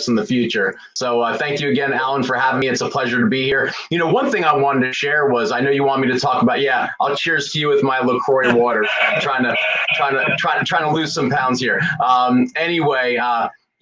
in the future. So thank you again, Alan, for having me. It's a pleasure to be here. One thing I wanted to share was, I know you want me to talk about, I'll cheers to you with my LaCroix water. I'm trying to lose some pounds here. Anyway,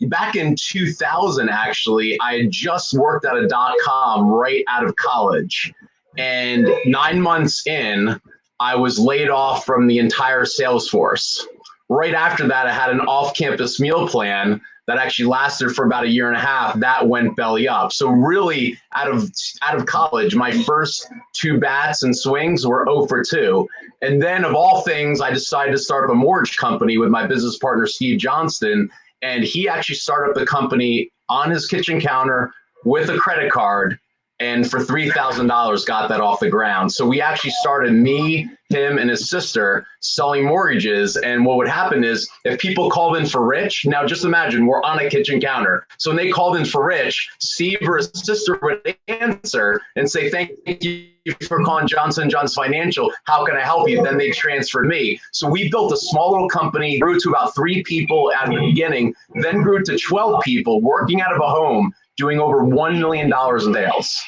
back in 2000, actually, I had just worked at a .com right out of college. And 9 months in, I was laid off from the entire sales force. Right after that, I had an off-campus meal plan that actually lasted for about a year and a half. That went belly up. So really, out of college, my first 2 bats and swings were 0 for 2. And then, of all things, I decided to start up a mortgage company with my business partner, Steve Johnston. And he actually started up the company on his kitchen counter with a credit card, and for $3,000 got that off the ground. So we actually started, me, him, and his sister, selling mortgages. And what would happen is, if people called in for Rich, now just imagine we're on a kitchen counter. So when they called in for Rich, Steve or his sister would answer and say, "Thank you for calling Johnson & Johnson Financial. How can I help you?" Then they transferred me. So we built a small little company, grew to about 3 people at the beginning, then grew to 12 people working out of a home, doing over $1 million in sales.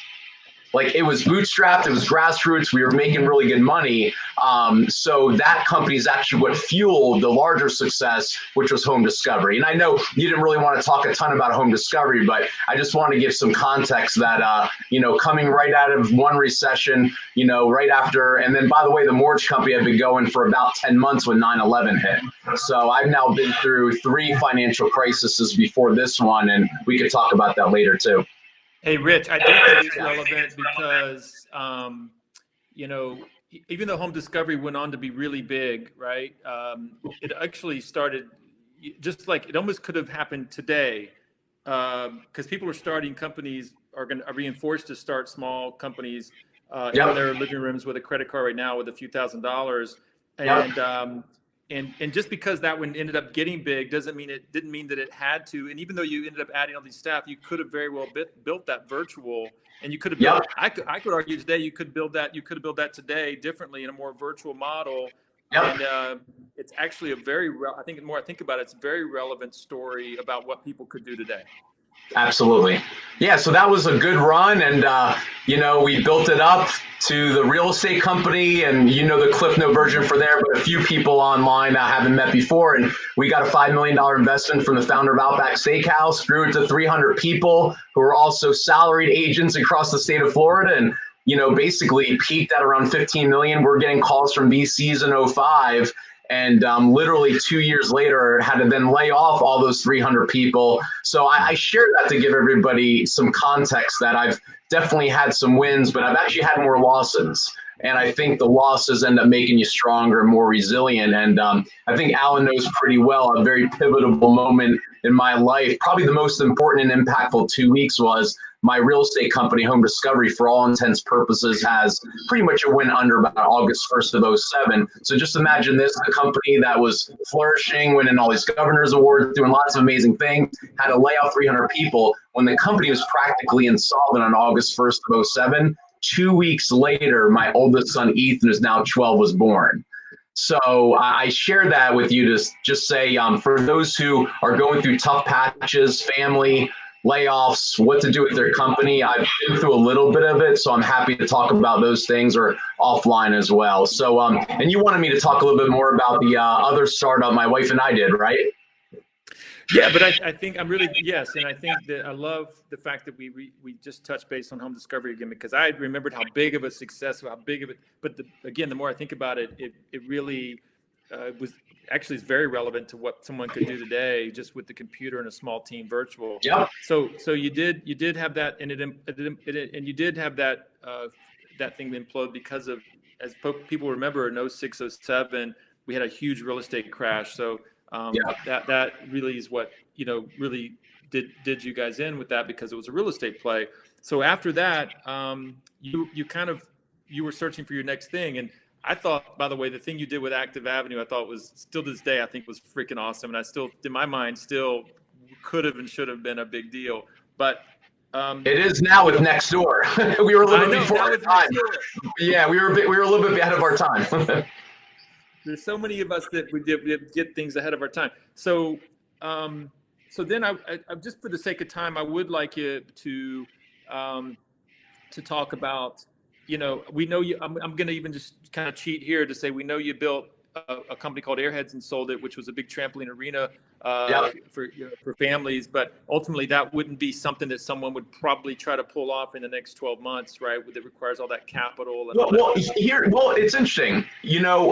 Like, it was bootstrapped, it was grassroots, we were making really good money. So that company is actually what fueled the larger success, which was home discovery. And I know you didn't really want to talk a ton about home discovery, but I just want to give some context that, coming right out of one recession, right after, and then, by the way, the mortgage company had been going for about 10 months when 9/11 hit. So I've now been through 3 financial crises before this one, and we could talk about that later too. Hey, Rich, I do think it's relevant because, even though home discovery went on to be really big, right? It actually started just like it almost could have happened today, because people are starting companies, are being forced to start small companies in their living rooms with a credit card right now with a few $1,000s. And just because that one ended up getting big doesn't mean that it had to. And even though you ended up adding all these staff, you could have very well built that virtual, and you could have built, I could argue today you could build that today differently in a more virtual model. And it's actually I think the more I think about it, it's a very relevant story about what people could do today. Absolutely. Yeah, so that was a good run, and we built it up to the real estate company, and the Cliff Note version for there, but a few people online I haven't met before, and we got a $5 million investment from the founder of Outback Steakhouse, grew it to 300 people who are also salaried agents across the state of Florida, and basically peaked at around 15 million. We're getting calls from VCs in 2005. And literally 2 years later, had to then lay off all those 300 people. So I share that to give everybody some context that I've definitely had some wins, but I've actually had more losses. And I think the losses end up making you stronger and more resilient. And I think Alan knows pretty well a very pivotal moment in my life. Probably the most important and impactful 2 weeks was my real estate company, Home Discovery, for all intents purposes, has pretty much a win under about August 1st of 2007. So just imagine this, a company that was flourishing, winning all these governor's awards, doing lots of amazing things, had to lay off 300 people. When the company was practically insolvent on August 1st of 2007, 2 weeks later, my oldest son, Ethan, who's now 12, was born. So I share that with you to just say, for those who are going through tough patches, family, layoffs, what to do with their company, I've been through a little bit of it, so I'm happy to talk about those things, or offline as well. So, and you wanted me to talk a little bit more about the other startup my wife and I did, right? Yeah, but I think I'm really, yes. And I think that I love the fact that we just touched base on home discovery again, because I remembered how big of a success, how big of it, but again, the more I think about it, it really was actually is very relevant to what someone could do today, just with the computer and a small team virtual. Yeah. So you did have that, and and you did have that thing implode because of, as people remember, in 06, 07, we had a huge real estate crash. So that really is what really did you guys in with that, because it was a real estate play. So after that, you were searching for your next thing, and I thought, by the way, the thing you did with Active Avenue, I thought was, still to this day, I think was freaking awesome. And I still, in my mind, still could have and should have been a big deal. But it is now with Nextdoor. We were a little bit before our time. Yeah, we were a little bit ahead of our time. There's so many of us that we did get things ahead of our time. So So then I just for the sake of time, I would like you to talk about, we know you, I'm going to even just kind of cheat here to say, we know you built a company called AirHeads and sold it, which was a big trampoline arena for families. But ultimately, that wouldn't be something that someone would probably try to pull off in the next 12 months, right? That requires all that capital. And it's interesting,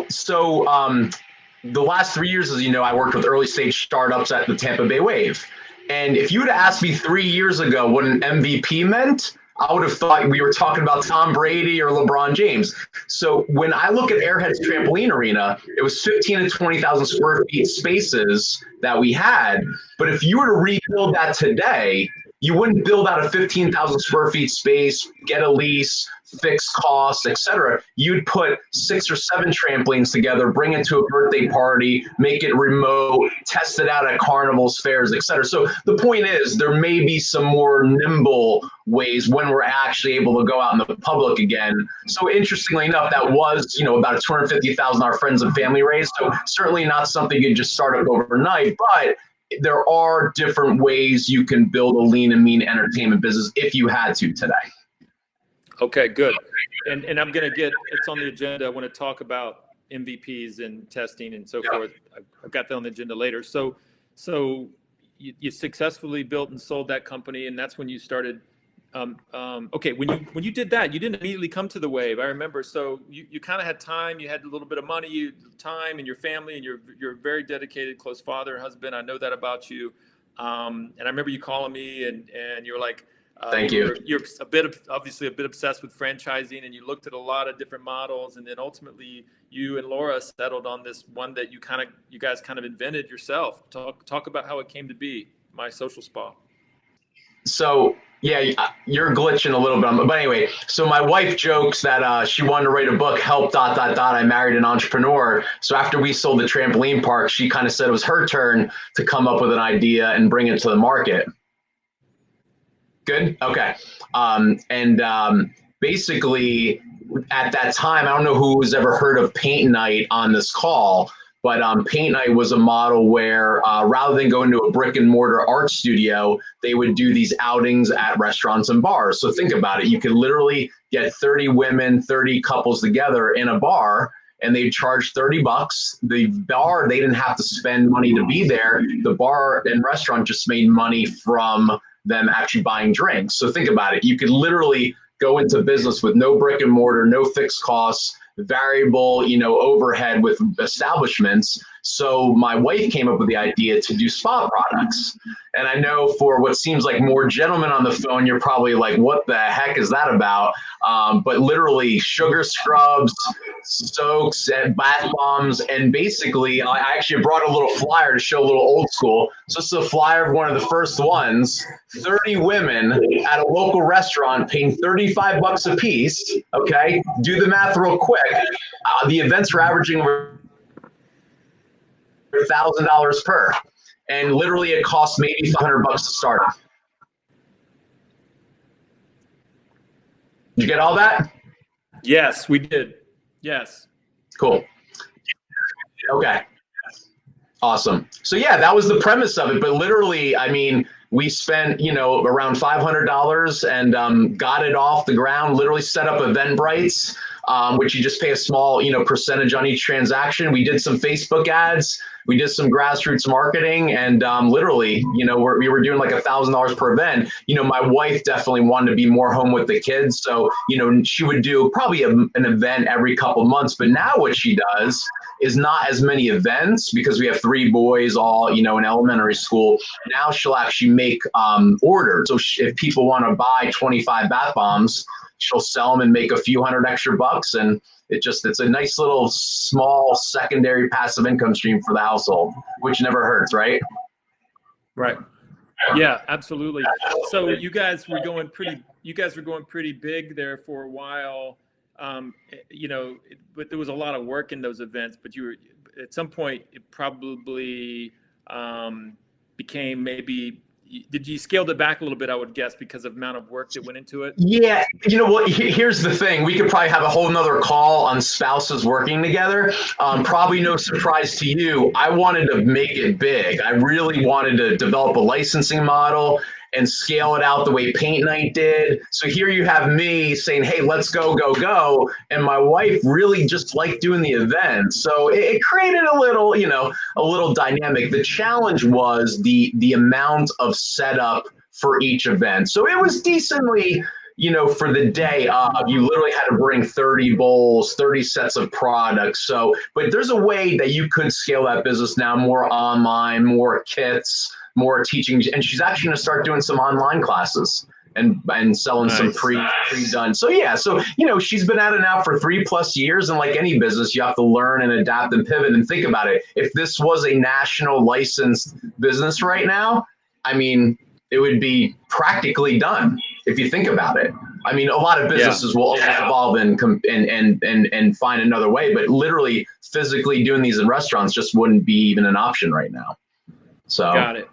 so the last 3 years, as you know, I worked with early stage startups at the Tampa Bay Wave. And if you would have asked me 3 years ago what an MVP meant, I would have thought we were talking about Tom Brady or LeBron James. So when I look at AirHeads Trampoline Arena, it was 15 to 20,000 square feet spaces that we had. But if you were to rebuild that today, you wouldn't build out a 15,000 square feet space, get a lease, fixed costs, etc. You'd put 6 or 7 trampolines together, bring it to a birthday party, make it remote, test it out at carnivals, fairs, etc. So the point is, there may be some more nimble ways when we're actually able to go out in the public again. So interestingly enough, that was, about a $250,000 friends and family raise. So certainly not something you just start up overnight, but there are different ways you can build a lean and mean entertainment business if you had to today. Okay, good. And I'm going to it's on the agenda. I want to talk about MVPs and testing and so forth. I've got that on the agenda later. So you successfully built and sold that company, and that's when you started. Okay, when you did that, you didn't immediately come to the Wave. I remember. So you kind of had time. You had a little bit of money, time, and your family, and you're a very dedicated, close father and husband. I know that about you. And I remember you calling me, and you were like, Thank you. You're obviously a bit obsessed with franchising, and you looked at a lot of different models, and then ultimately you and Laura settled on this one that you guys kind of invented yourself. Talk about how it came to be, My Social Spa. So yeah, you're glitching a little bit, but anyway, so my wife jokes that she wanted to write a book, help ... I married an entrepreneur. So after we sold the trampoline park, she kind of said it was her turn to come up with an idea and bring it to the market. Good. Okay. Basically, at that time, I don't know who's ever heard of Paint Night on this call, but Paint Night was a model where rather than going to a brick and mortar art studio, they would do these outings at restaurants and bars. So think about it. You could literally get 30 women, 30 couples together in a bar, and they'd charge $30. The bar, they didn't have to spend money to be there. The bar and restaurant just made money from them actually buying drinks. So think about it. You could literally go into business with no brick and mortar, no fixed costs, variable, overhead with establishments. So my wife came up with the idea to do spa products. And I know for what seems like more gentlemen on the phone, you're probably like, what the heck is that about? But literally sugar scrubs, soaks, and bath bombs. And basically, I actually brought a little flyer to show a little old school. So this is a flyer of one of the first ones. 30 women at a local restaurant paying $35 a piece. Okay, do the math real quick. The events were averaging $1,000 per, and literally it costs maybe $500 to start. Did you get all that? Yes, we did. Yes. Cool. Okay. Awesome. So yeah, that was the premise of it. But literally, I mean, we spent, around $500 and got it off the ground, literally set up Eventbrites, which you just pay a small, percentage on each transaction. We did some Facebook ads. We did some grassroots marketing, and literally, we were doing like $1,000 per event. My wife definitely wanted to be more home with the kids. So, she would do probably an event every couple months. But now what she does is not as many events because we have 3 boys all, in elementary school. Now she'll actually make orders. So if people want to buy 25 bath bombs, she'll sell them and make a few hundred extra bucks. And it's a nice little small secondary passive income stream for the household, which never hurts, right? Right. Yeah, absolutely. So you guys were going pretty big there for a while. But there was a lot of work in those events, but you were at some point, it probably became maybe, did you scaled it back a little bit, I would guess, because of the amount of work that went into it? Yeah, you know what? Here's the thing. We could probably have a whole nother call on spouses working together. Probably no surprise to you. I wanted to make it big. I really wanted to develop a licensing model and scale it out the way Paint Night did. So here you have me saying, hey, let's go, go, go. And my wife really just liked doing the event. So it created a little, a little dynamic. The challenge was the amount of setup for each event. So it was decently, for the day of, you literally had to bring 30 bowls, 30 sets of products. So, but there's a way that you could scale that business now, more online, more kits, more teaching. And she's actually going to start doing some online classes and selling some pre-done. So yeah, so, she's been at it now for 3+ years. And like any business, you have to learn and adapt and pivot. And think about it. If this was a national licensed business right now, I mean, it would be practically done if you think about it. I mean, a lot of businesses will always evolve and find another way, but literally physically doing these in restaurants just wouldn't be even an option right now. So got it.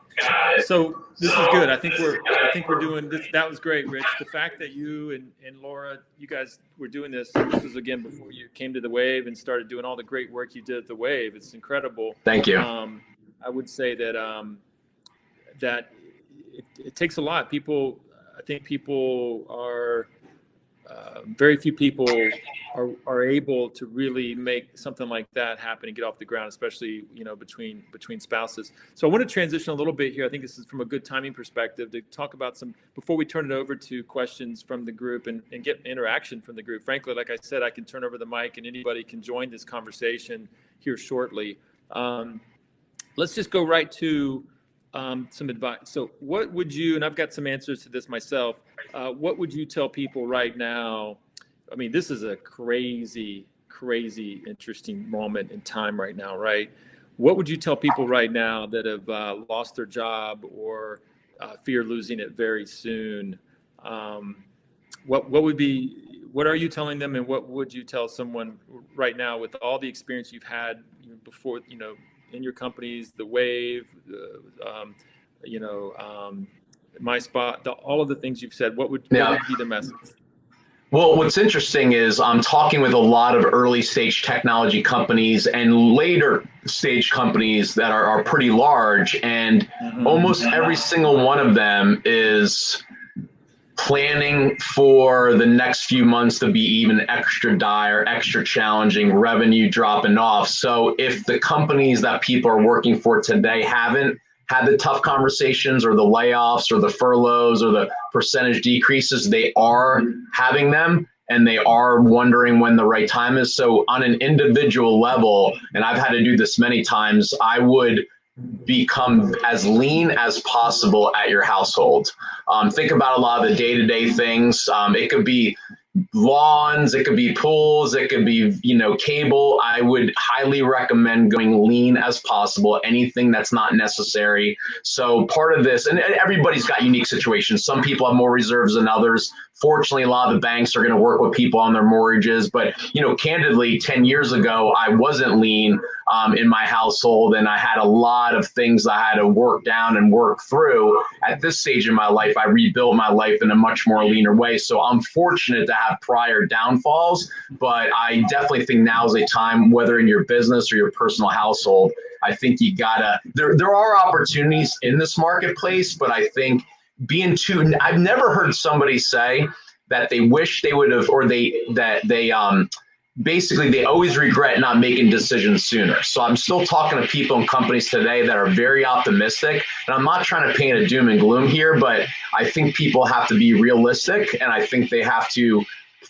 So this is good. I think we're doing this. That was great, Rich. The fact that you and Laura, you guys were doing this was again before you came to the Wave and started doing all the great work you did at the Wave. It's incredible. Thank you. I would say that that it takes a lot. I think people are very few people are able to really make something like that happen and get off the ground, especially between spouses. So I want to transition a little bit here. I think this is from a good timing perspective to talk about some before we turn it over to questions from the group and get interaction from the group. Frankly, like I said, I can turn over the mic and anybody can join this conversation here shortly. Let's just go right to some advice. So what would you, and I've got some answers to this myself, what would you tell people right now? I mean, this is a crazy, interesting moment in time right now, right? What would you tell people right now that have lost their job or fear losing it very soon? What are you telling them, and what would you tell someone right now with all the experience you've had before, in your companies, the Wave, My Spot, all of the things you've said, what would be the message? Well, what's interesting is I'm talking with a lot of early stage technology companies and later stage companies that are pretty large, and almost every single one of them is planning for the next few months to be even extra dire, extra challenging, revenue dropping off. So if the companies that people are working for today haven't had the tough conversations or the layoffs or the furloughs or the percentage decreases, they are having them, and they are wondering when the right time is. So on an individual level, and I've had to do this many times, I would become as lean as possible at your household. Think about a lot of the day-to-day things. It could be lawns, it could be pools, it could be, cable. I would highly recommend going lean as possible, anything that's not necessary. So part of this, and everybody's got unique situations. Some people have more reserves than others. Fortunately, a lot of the banks are going to work with people on their mortgages. But, candidly, 10 years ago, I wasn't lean in my household, and I had a lot of things I had to work down and work through. At this stage in my life, I rebuilt my life in a much more leaner way. So I'm fortunate to have prior downfalls, but I definitely think now is a time, whether in your business or your personal household, I think you gotta, there are opportunities in this marketplace, but I think I've never heard somebody say that they wish they would have, or basically they always regret not making decisions sooner. So I'm still talking to people and companies today that are very optimistic, and I'm not trying to paint a doom and gloom here, but I think people have to be realistic, and I think they have to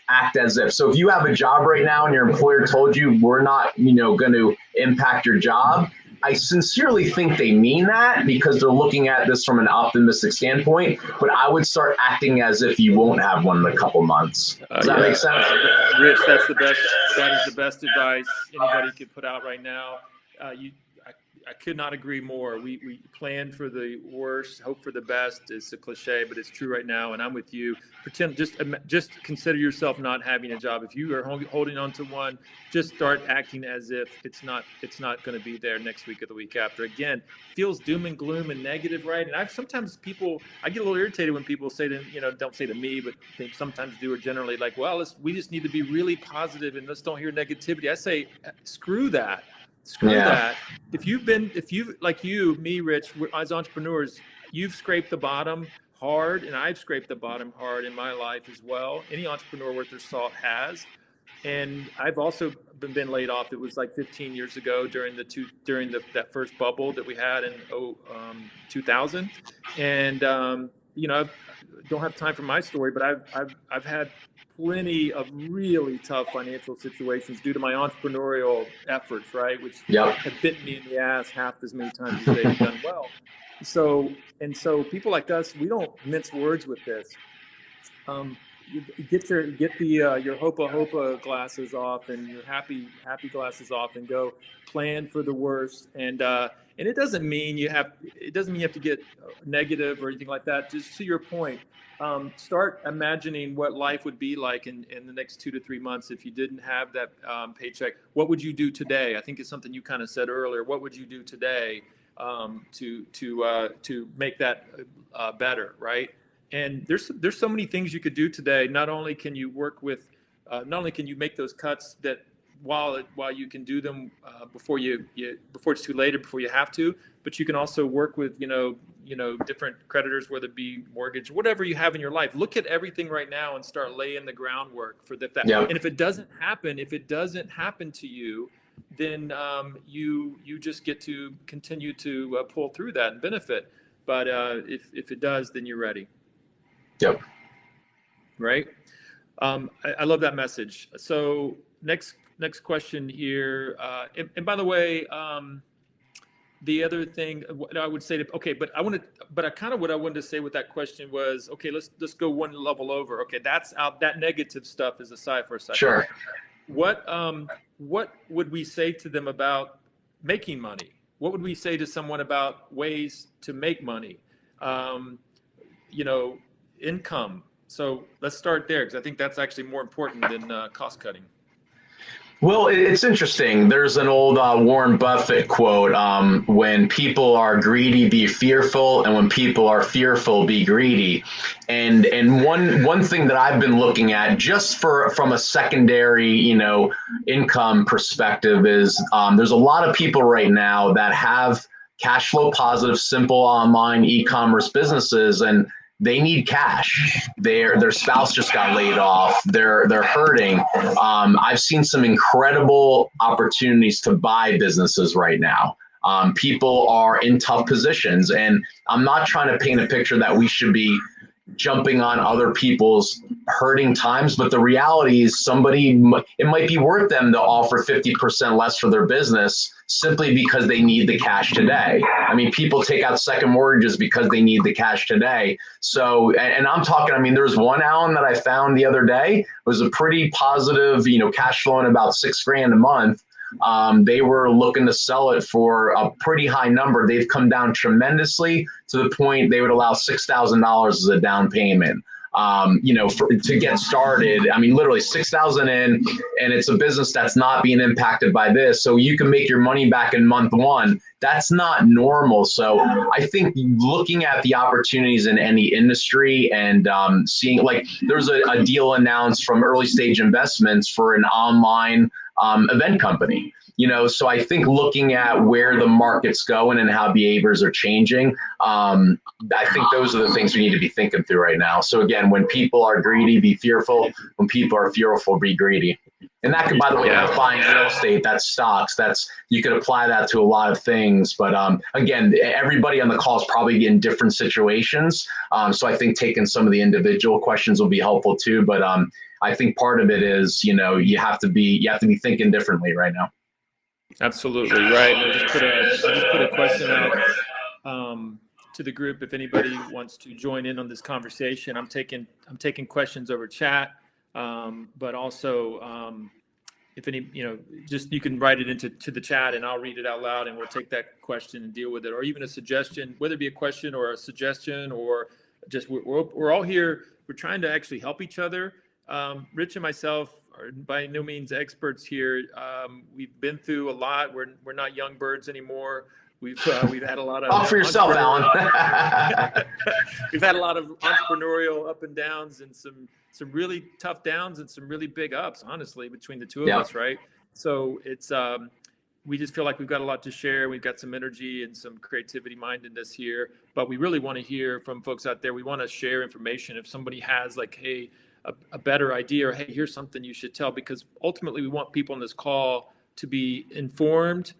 act as if. So if you have a job right now and your employer told you we're not, going to impact your job, I sincerely think they mean that because they're looking at this from an optimistic standpoint, but I would start acting as if you won't have one in a couple months. Does that make sense? Rich, that is the best advice anybody could put out right now. I could not agree more. We plan for the worst, hope for the best. It's a cliche, but it's true right now. And I'm with you. Just consider yourself not having a job. If you are holding on to one, just start acting as if it's not going to be there next week or the week after. Again, feels doom and gloom and negative, right? And I get a little irritated when people say to, don't say to me, but they sometimes do, or generally like, well, we just need to be really positive and let's don't hear negativity. I say, screw that. Screw that. If you've like me, Rich, as entrepreneurs, you've scraped the bottom hard, and I've scraped the bottom hard in my life as well. Any entrepreneur worth their salt has. And I've also been laid off. It was like 15 years ago during that first bubble that we had in 2000. And I don't have time for my story, but I've had plenty of really tough financial situations due to my entrepreneurial efforts, right? Which have bitten me in the ass half as many times as they've done well. So people like us, we don't mince words with this. Get your hopa glasses off and your happy glasses off and go plan for the worst. And it doesn't mean you have to get negative or anything like that. Just to your point, start imagining what life would be like in the next 2 to 3 months if you didn't have that paycheck. What would you do today? I think it's something you kind of said earlier. What would you do today to make that better, right? And there's so many things you could do today. Not only can you make those cuts that while you can do them before it's too late or before you have to, but you can also work with different creditors, whether it be mortgage, whatever you have in your life. Look at everything right now and start laying the groundwork for that. And if it doesn't happen to you, then you just get to continue to pull through that and benefit. But if it does, then you're ready. Yep. Right. I love that message. So next question here. And by the way, the other thing I would say what I wanted to say with that question was, okay, let's go one level over. Okay, that's out. That negative stuff is aside for a second. Sure. What would we say to them about making money? What would we say to someone about ways to make money? Income. So let's start there, because I think that's actually more important than cost cutting. Well, it's interesting. There's an old Warren Buffett quote, when people are greedy, be fearful, and when people are fearful, be greedy. And one thing that I've been looking at just from a secondary, income perspective is there's a lot of people right now that have cash flow positive, simple online e-commerce businesses, and they need cash. Their spouse just got laid off. They're hurting. I've seen some incredible opportunities to buy businesses right now. People are in tough positions, and I'm not trying to paint a picture that we should be jumping on other people's hurting times, but the reality is it might be worth them to offer 50% less for their business simply because they need the cash today. I mean, people take out second mortgages because they need the cash today. So, and I'm talking, there's one, Alan, that I found the other day. It was a pretty positive, cash flowing about $6,000 a month. They were looking to sell it for a pretty high number. They've come down tremendously to the point they would allow $6,000 as a down payment. To get started. Literally 6,000 in, and it's a business that's not being impacted by this. So you can make your money back in month one. That's not normal. So I think looking at the opportunities in any industry and seeing, like, there's a deal announced from Early Stage Investments for an online event company. So I think looking at where the market's going and how behaviors are changing, I think those are the things we need to be thinking through right now. So again, when people are greedy, be fearful. When people are fearful, be greedy. And that could, by the way, that's buying real estate, that's stocks, you could apply that to a lot of things. But again, everybody on the call is probably in different situations. So I think taking some of the individual questions will be helpful too. But I think part of it is, you have to be thinking differently right now. Absolutely right. I just put a question out to the group. If anybody wants to join in on this conversation, I'm taking questions over chat, but also if any, just you can write it to the chat and I'll read it out loud and we'll take that question and deal with it, or even a suggestion, whether it be a question or a suggestion, or just we're all here. We're trying to actually help each other. Rich and myself are by no means experts here. We've been through a lot. We're not young birds anymore. We've had a lot of talk for yourself, Alan. We've had a lot of entrepreneurial up and downs, and some really tough downs and some really big ups, honestly, between the two of us, right? So it's we just feel like we've got a lot to share. We've got some energy and some creativity mindedness here, but we really want to hear from folks out there. We want to share information. If somebody has like, hey, a better idea, or hey, here's something you should tell, because ultimately we want people on this call to be informed,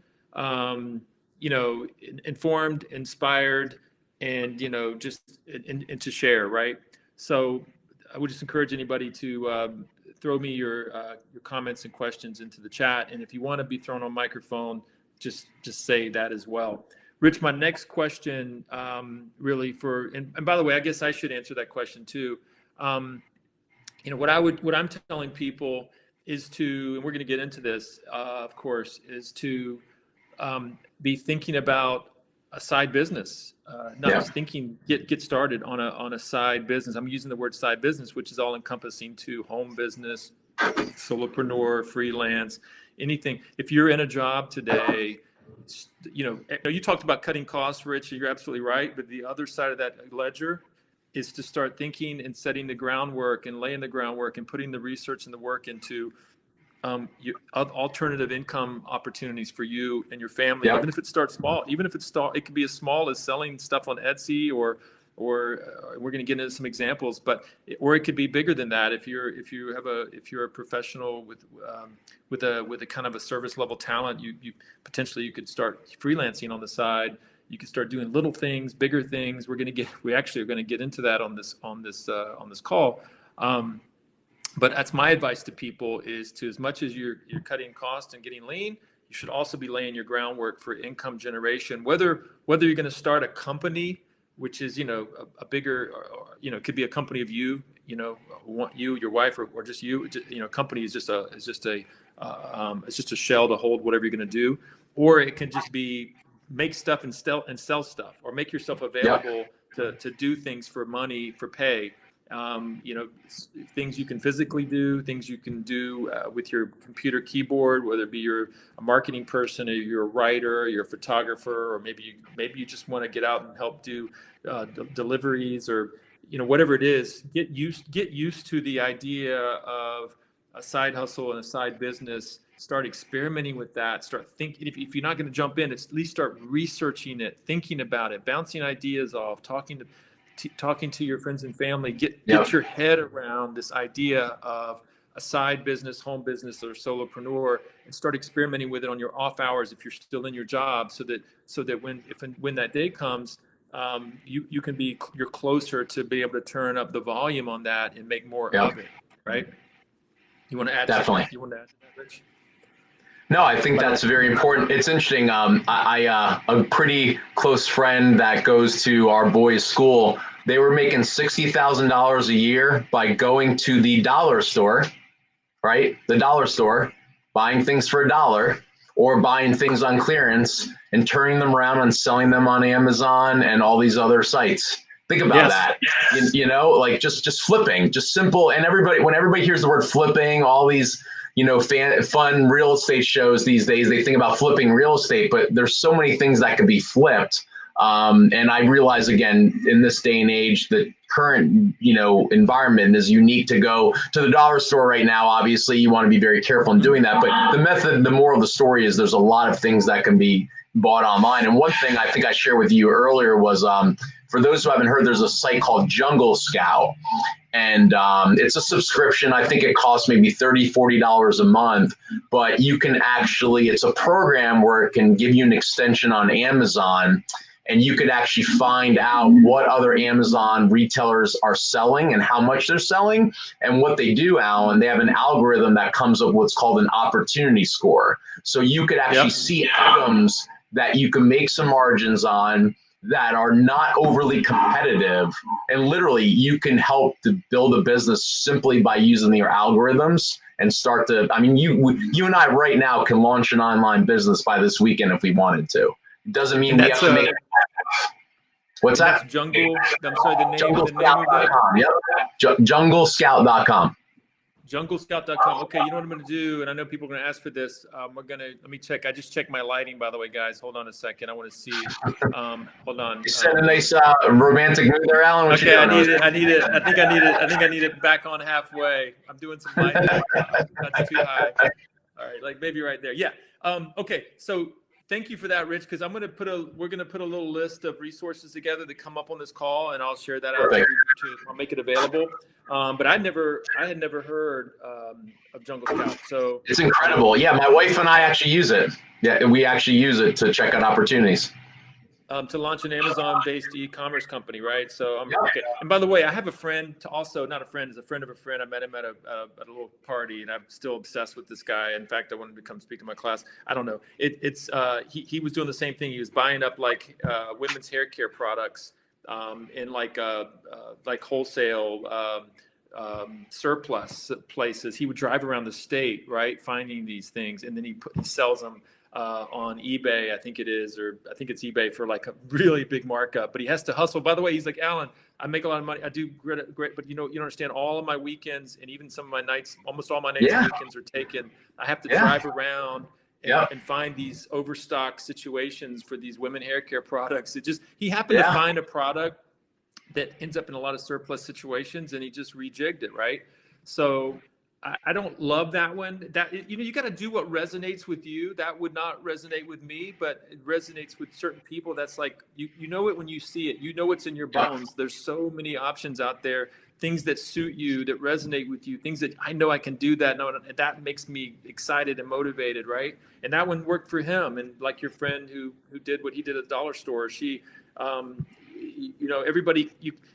informed, inspired, and, just and to share, right? So I would just encourage anybody to throw me your comments and questions into the chat. And if you want to be thrown on microphone, just say that as well. Rich, my next question, really and by the way, I guess I should answer that question too. What I'm telling people is and we're going to get into this, of course, is to be thinking about a side business, not just thinking, get started on a side business. I'm using the word side business, which is all encompassing to home business, solopreneur, freelance, anything. If you're in a job today, you talked about cutting costs, Rich, you're absolutely right. But the other side of that ledger is to start thinking and setting the groundwork and laying the groundwork and putting the research and the work into alternative income opportunities for you and your family. Even if it starts small, it could be as small as selling stuff on Etsy, or we're going to get into some examples, or it could be bigger than that. If you're a professional with a kind of a service level talent, you potentially could start freelancing on the side. You can start doing little things, bigger things. We actually are going to get into that on this call. But that's my advice to people, is to, as much as you're cutting costs and getting lean, you should also be laying your groundwork for income generation. Whether you're going to start a company, which is, a bigger, it could be a company of you, your wife, or just you. Company is just a shell to hold whatever you're going to do, or it can just be make stuff and sell stuff, or make yourself available to do things for money, for pay. Things you can physically do, things you can do with your computer keyboard, whether it be you're a marketing person, or you're a writer, or you're a photographer, or maybe you just want to get out and help do deliveries, or whatever it is. Get used to the idea of a side hustle and a side business. Start experimenting with that. Start thinking. If you're not going to jump in, at least start researching it, thinking about it, bouncing ideas off, talking to your friends and family. Get your head around this idea of a side business, home business, or solopreneur, and start experimenting with it on your off hours if you're still in your job, so that when that day comes, you're closer to be able to turn up the volume on that and make more of it, right? You want to add something? You want to add to that, Rich? No, I think that's very important. It's interesting. A pretty close friend that goes to our boys' school, they were making $60,000 a year by going to the dollar store, right? The dollar store, buying things for $1, or buying things on clearance and turning them around and selling them on Amazon and all these other sites. Think about that. Like just flipping, just simple. And when everybody hears the word flipping, all these fun real estate shows these days, they think about flipping real estate, but there's so many things that can be flipped. And I realize, again, in this day and age, the current, environment is unique. To go to the dollar store right now, obviously you want to be very careful in doing that. But the moral of the story is there's a lot of things that can be bought online. And one thing I think I shared with you earlier was, for those who haven't heard, there's a site called Jungle Scout. And it's a subscription. I think it costs maybe $30, $40 a month, but you can it's a program where it can give you an extension on Amazon, and you could actually find out what other Amazon retailers are selling and how much they're selling. And what they do, Alan, they have an algorithm that comes up with what's called an opportunity score. So you could actually see items that you can make some margins on, that are not overly competitive, and literally you can help to build a business simply by using your algorithms and start to, I mean, you and I right now can launch an online business by this weekend if we wanted to. It doesn't mean we have to make it. What's that? That's Jungle. I'm sorry, the name of that. Yep. Junglescout.com. Junglescout.com. Okay, you know what I'm going to do, and I know people are going to ask for this. Let me check. I just checked my lighting, by the way, guys. Hold on a second. I want to see. Hold on. You said a nice romantic mood there, Alan. What okay, I need it. I think I need it back on halfway. I'm doing some lighting. That's too high. All right, like maybe right there. Yeah. Okay, so thank you for that, Rich, because we're going to put a little list of resources together that come up on this call, and I'll share that out I'll make it available. But I had never heard of Jungle Scout. So it's incredible. Yeah, my wife and I actually use it. Yeah, we actually use it to check out opportunities. To launch an Amazon-based e-commerce company, right? So okay. And by the way, I have a friend not a friend, is a friend of a friend. I met him at a little party, and I'm still obsessed with this guy. In fact, I wanted him to come speak to my class. I don't know. He was doing the same thing. He was buying up like women's hair care products in like wholesale surplus places. He would drive around the state, right, finding these things, and then he sells them on eBay, I think it's eBay for like a really big markup, but he has to hustle. By the way, he's like, Alan, I make a lot of money. I do great, but you don't understand, all of my weekends and even some of my nights, almost all my nights and weekends are taken. I have to drive around and find these overstock situations for these women hair care products. He happened to find a product that ends up in a lot of surplus situations, and he just rejigged it, right? So I don't love that one. You got to do what resonates with you. That would not resonate with me, but it resonates with certain people. That's like, you know it when you see it. You know it's in your bones. There's so many options out there, things that suit you, that resonate with you, things that I know I can do that. No, that makes me excited and motivated, right? And that one worked for him. And like your friend who did what he did at the dollar store, she everybody,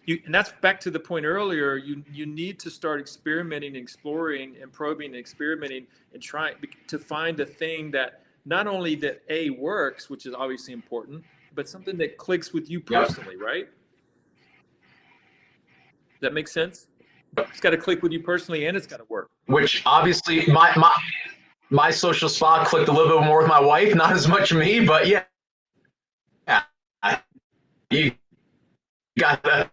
and that's back to the point earlier. You need to start experimenting, exploring, and probing, and experimenting, and trying to find a thing that not only that works, which is obviously important, but something that clicks with you personally, right? That makes sense. It's got to click with you personally, and it's got to work. Which obviously my social spot clicked a little bit more with my wife, not as much me, but yeah. You got that,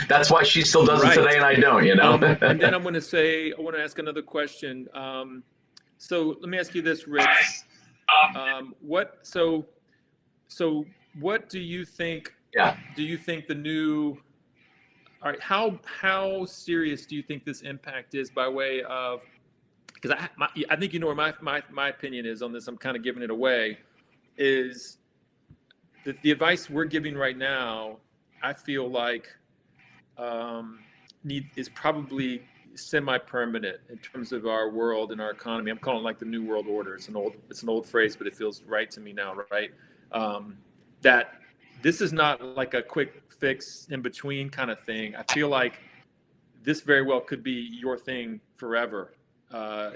that's why she still does it today and I don't, and then I want to ask another question. So let me ask you this, Rich. What do you think? Do you think the new? All right, how serious do you think this impact is by way of? Because I think where my opinion is on this. I'm kind of giving it away. Is the advice we're giving right now, I feel like is probably semi-permanent in terms of our world and our economy. I'm calling it like the New World Order. It's an old phrase, but it feels right to me now, right? That this is not like a quick fix in between kind of thing. I feel like this very well could be your thing forever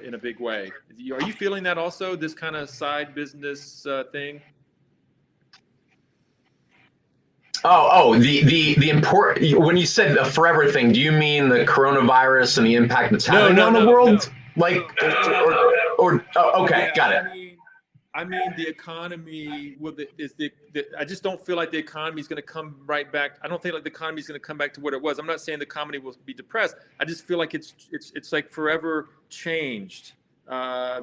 in a big way. Are you feeling that also, this kind of side business thing? The important, when you said the forever thing, do you mean the coronavirus and the impact it's having on the world? Okay, got it. I mean the economy. I just don't feel like the economy is going to come right back. I don't think like the economy is going to come back to what it was. I'm not saying the economy will be depressed. I just feel like it's like forever changed. I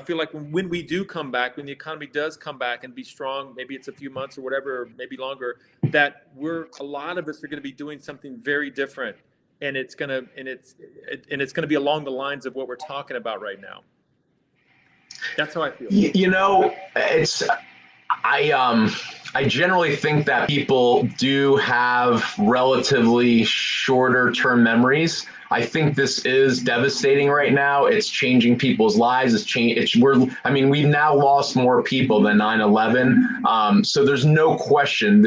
feel like when we do come back, when the economy does come back and be strong, maybe it's a few months or whatever, maybe longer, that a lot of us are going to be doing something very different, and it's going to be along the lines of what we're talking about right now. That's how I feel. I generally think that people do have relatively shorter term memories. I think this is devastating right now. It's changing people's lives. We've now lost more people than 9/11. So there's no question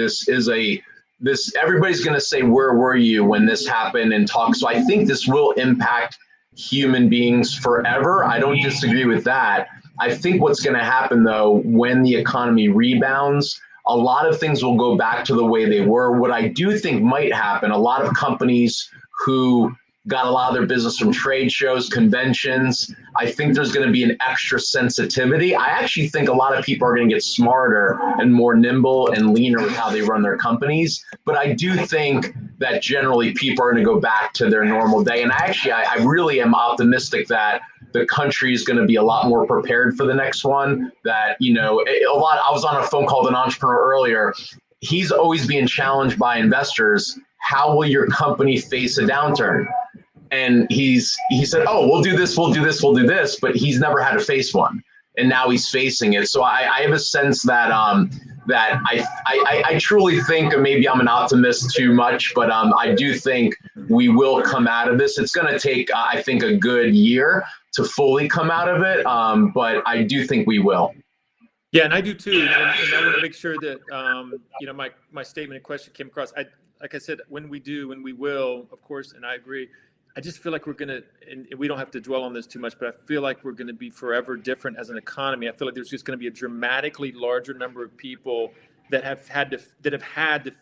everybody's going to say, where were you when this happened, and talk. So I think this will impact human beings forever. I don't disagree with that. I think what's going to happen though, when the economy rebounds, a lot of things will go back to the way they were. What I do think might happen, a lot of companies who got a lot of their business from trade shows, conventions, I think there's going to be an extra sensitivity. I actually think a lot of people are going to get smarter and more nimble and leaner with how they run their companies. But I do think that generally people are going to go back to their normal day. And I really am optimistic that the country is going to be a lot more prepared for the next one. That, I was on a phone call with an entrepreneur earlier. He's always being challenged by investors. How will your company face a downturn? And he said, oh, we'll do this, we'll do this, we'll do this, but he's never had to face one. And now he's facing it. So I have a sense that that I truly think, maybe I'm an optimist too much, but I do think we will come out of this. It's going to take, I think, a good year to fully come out of it. But I do think we will. Yeah, and I do too. And I want to make sure that, my statement and question came across. Like I said, when we will, of course, and I agree. I just feel like we're going to, and we don't have to dwell on this too much, but I feel like we're going to be forever different as an economy. I feel like there's just going to be a dramatically larger number of people that have had to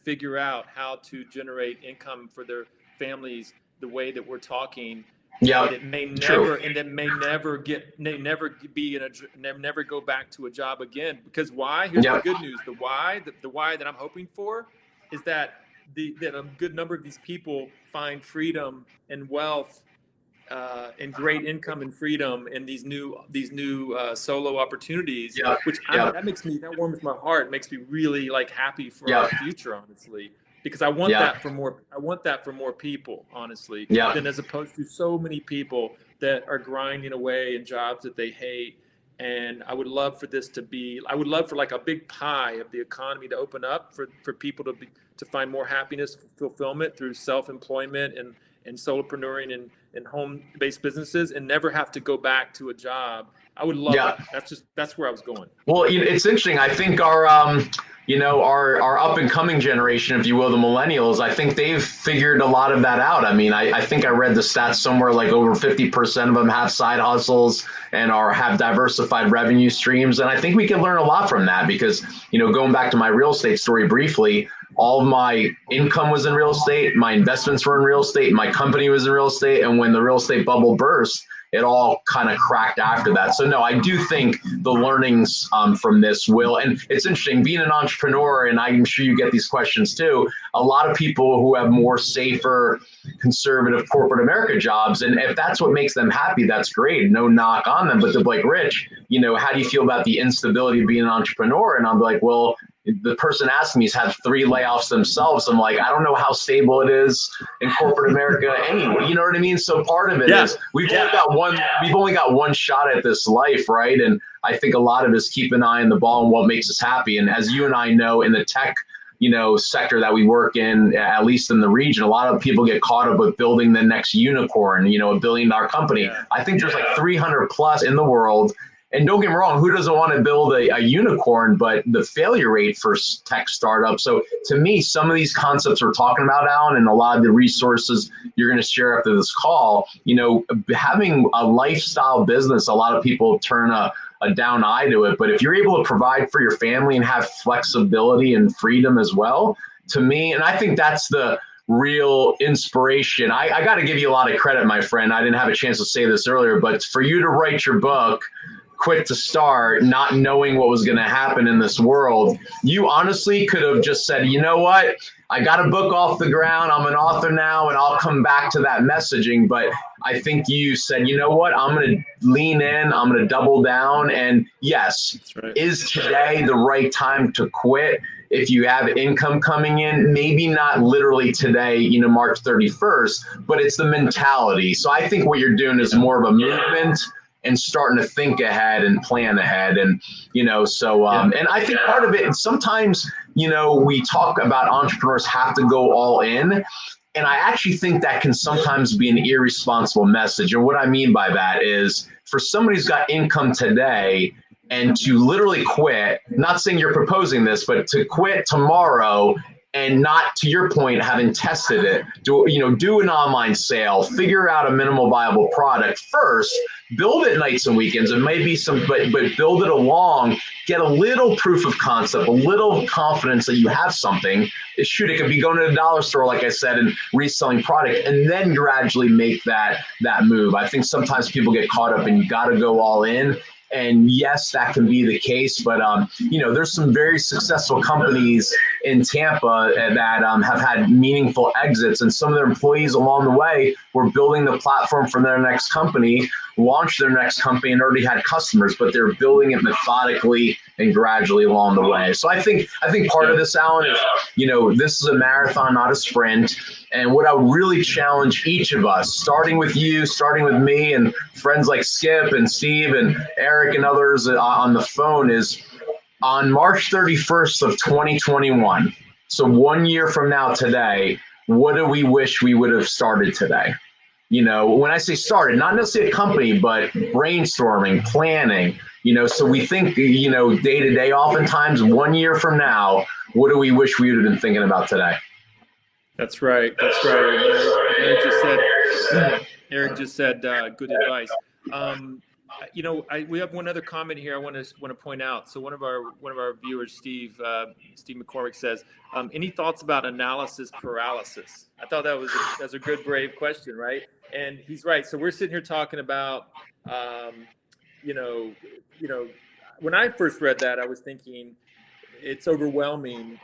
figure out how to generate income for their families the way that we're talking. Yeah, that may never, and that may never never go back to a job again. Because why? Here's the good news. The why that I'm hoping for is that that a good number of these people find freedom and wealth and great income and freedom in these new solo opportunities, that warms my heart, makes me really happy for our future, honestly, because I want that for more people, honestly, than as opposed to so many people that are grinding away in jobs that they hate. And I would love for like a big pie of the economy to open up for people to find more happiness, fulfillment through self-employment and solopreneuring and home-based businesses, and never have to go back to a job. I would love that. That's where I was going. Well, it's interesting. I think our up and coming generation, if you will, the millennials, I think they've figured a lot of that out. I mean, I think I read the stats somewhere like over 50% of them have side hustles and have diversified revenue streams. And I think we can learn a lot from that because, going back to my real estate story briefly, all of my income was in real estate. My investments were in real estate. My company was in real estate. And when the real estate bubble burst, it all kind of cracked after that. So no, I do think the learnings from this will, and it's interesting being an entrepreneur, and I'm sure you get these questions too, a lot of people who have more safer, conservative corporate America jobs. And if that's what makes them happy, that's great. No knock on them, but they're like, Rich, how do you feel about the instability of being an entrepreneur? And I'm like, well, the person asking me has had 3 layoffs themselves. I'm like, I don't know how stable it is in corporate America anyway. You know what I mean? So part of it is we've only got one shot at this life, right? And I think a lot of us keep an eye on the ball and what makes us happy. And as you and I know, in the tech sector that we work in, at least in the region, a lot of people get caught up with building the next unicorn, $1 billion company. Yeah. I think there's like 300 plus in the world. And don't get me wrong, who doesn't want to build a unicorn, but the failure rate for tech startups. So to me, some of these concepts we're talking about, Alan, and a lot of the resources you're going to share after this call, having a lifestyle business, a lot of people turn a down eye to it. But if you're able to provide for your family and have flexibility and freedom as well, to me, and I think that's the real inspiration. I got to give you a lot of credit, my friend. I didn't have a chance to say this earlier, but for you to write your book, Quit to Start, not knowing what was going to happen in this world, you honestly could have just said, you know what, I got a book off the ground, I'm an author now, and I'll come back to that messaging. But I think you said, you know what, I'm going to lean in, I'm going to double down. And yes, is today the right time to quit? If you have income coming in, maybe not literally today, March 31st, but it's the mentality. So I think what you're doing is more of a movement and starting to think ahead and plan ahead. And, and I think part of it, sometimes, we talk about entrepreneurs have to go all in. And I actually think that can sometimes be an irresponsible message. And what I mean by that is for somebody who's got income today and to literally quit, not saying you're proposing this, but to quit tomorrow and not, to your point, having tested it, do an online sale, figure out a minimal viable product first, build it nights and weekends. It may be some, but build it along, get a little proof of concept, a little confidence that you have something. Shoot, it could be going to the dollar store, like I said, and reselling product, and then gradually make that move. I think sometimes people get caught up and you got to go all in. And yes, that can be the case, but there's some very successful companies in Tampa that have had meaningful exits, and some of their employees along the way were building the platform for their next company, launched their next company, and already had customers, but they're building it methodically and gradually along the way. So I think part of this, Alan, is this is a marathon, not a sprint. And what I would really challenge each of us, starting with you, starting with me, and friends like Skip and Steve and Eric and others on the phone, is on March 31st of 2021. So 1 year from now today, what do we wish we would have started today? When I say started, not necessarily a company, but brainstorming, planning, so we think, day to day, oftentimes 1 year from now, what do we wish we would have been thinking about today? That's right. Eric just said good advice. We have one other comment here I want to point out. So one of our viewers, Steve McCormick, says, any thoughts about analysis paralysis? I thought that's a good, brave question, right? And he's right. So we're sitting here talking about, when I first read that, I was thinking, it's overwhelming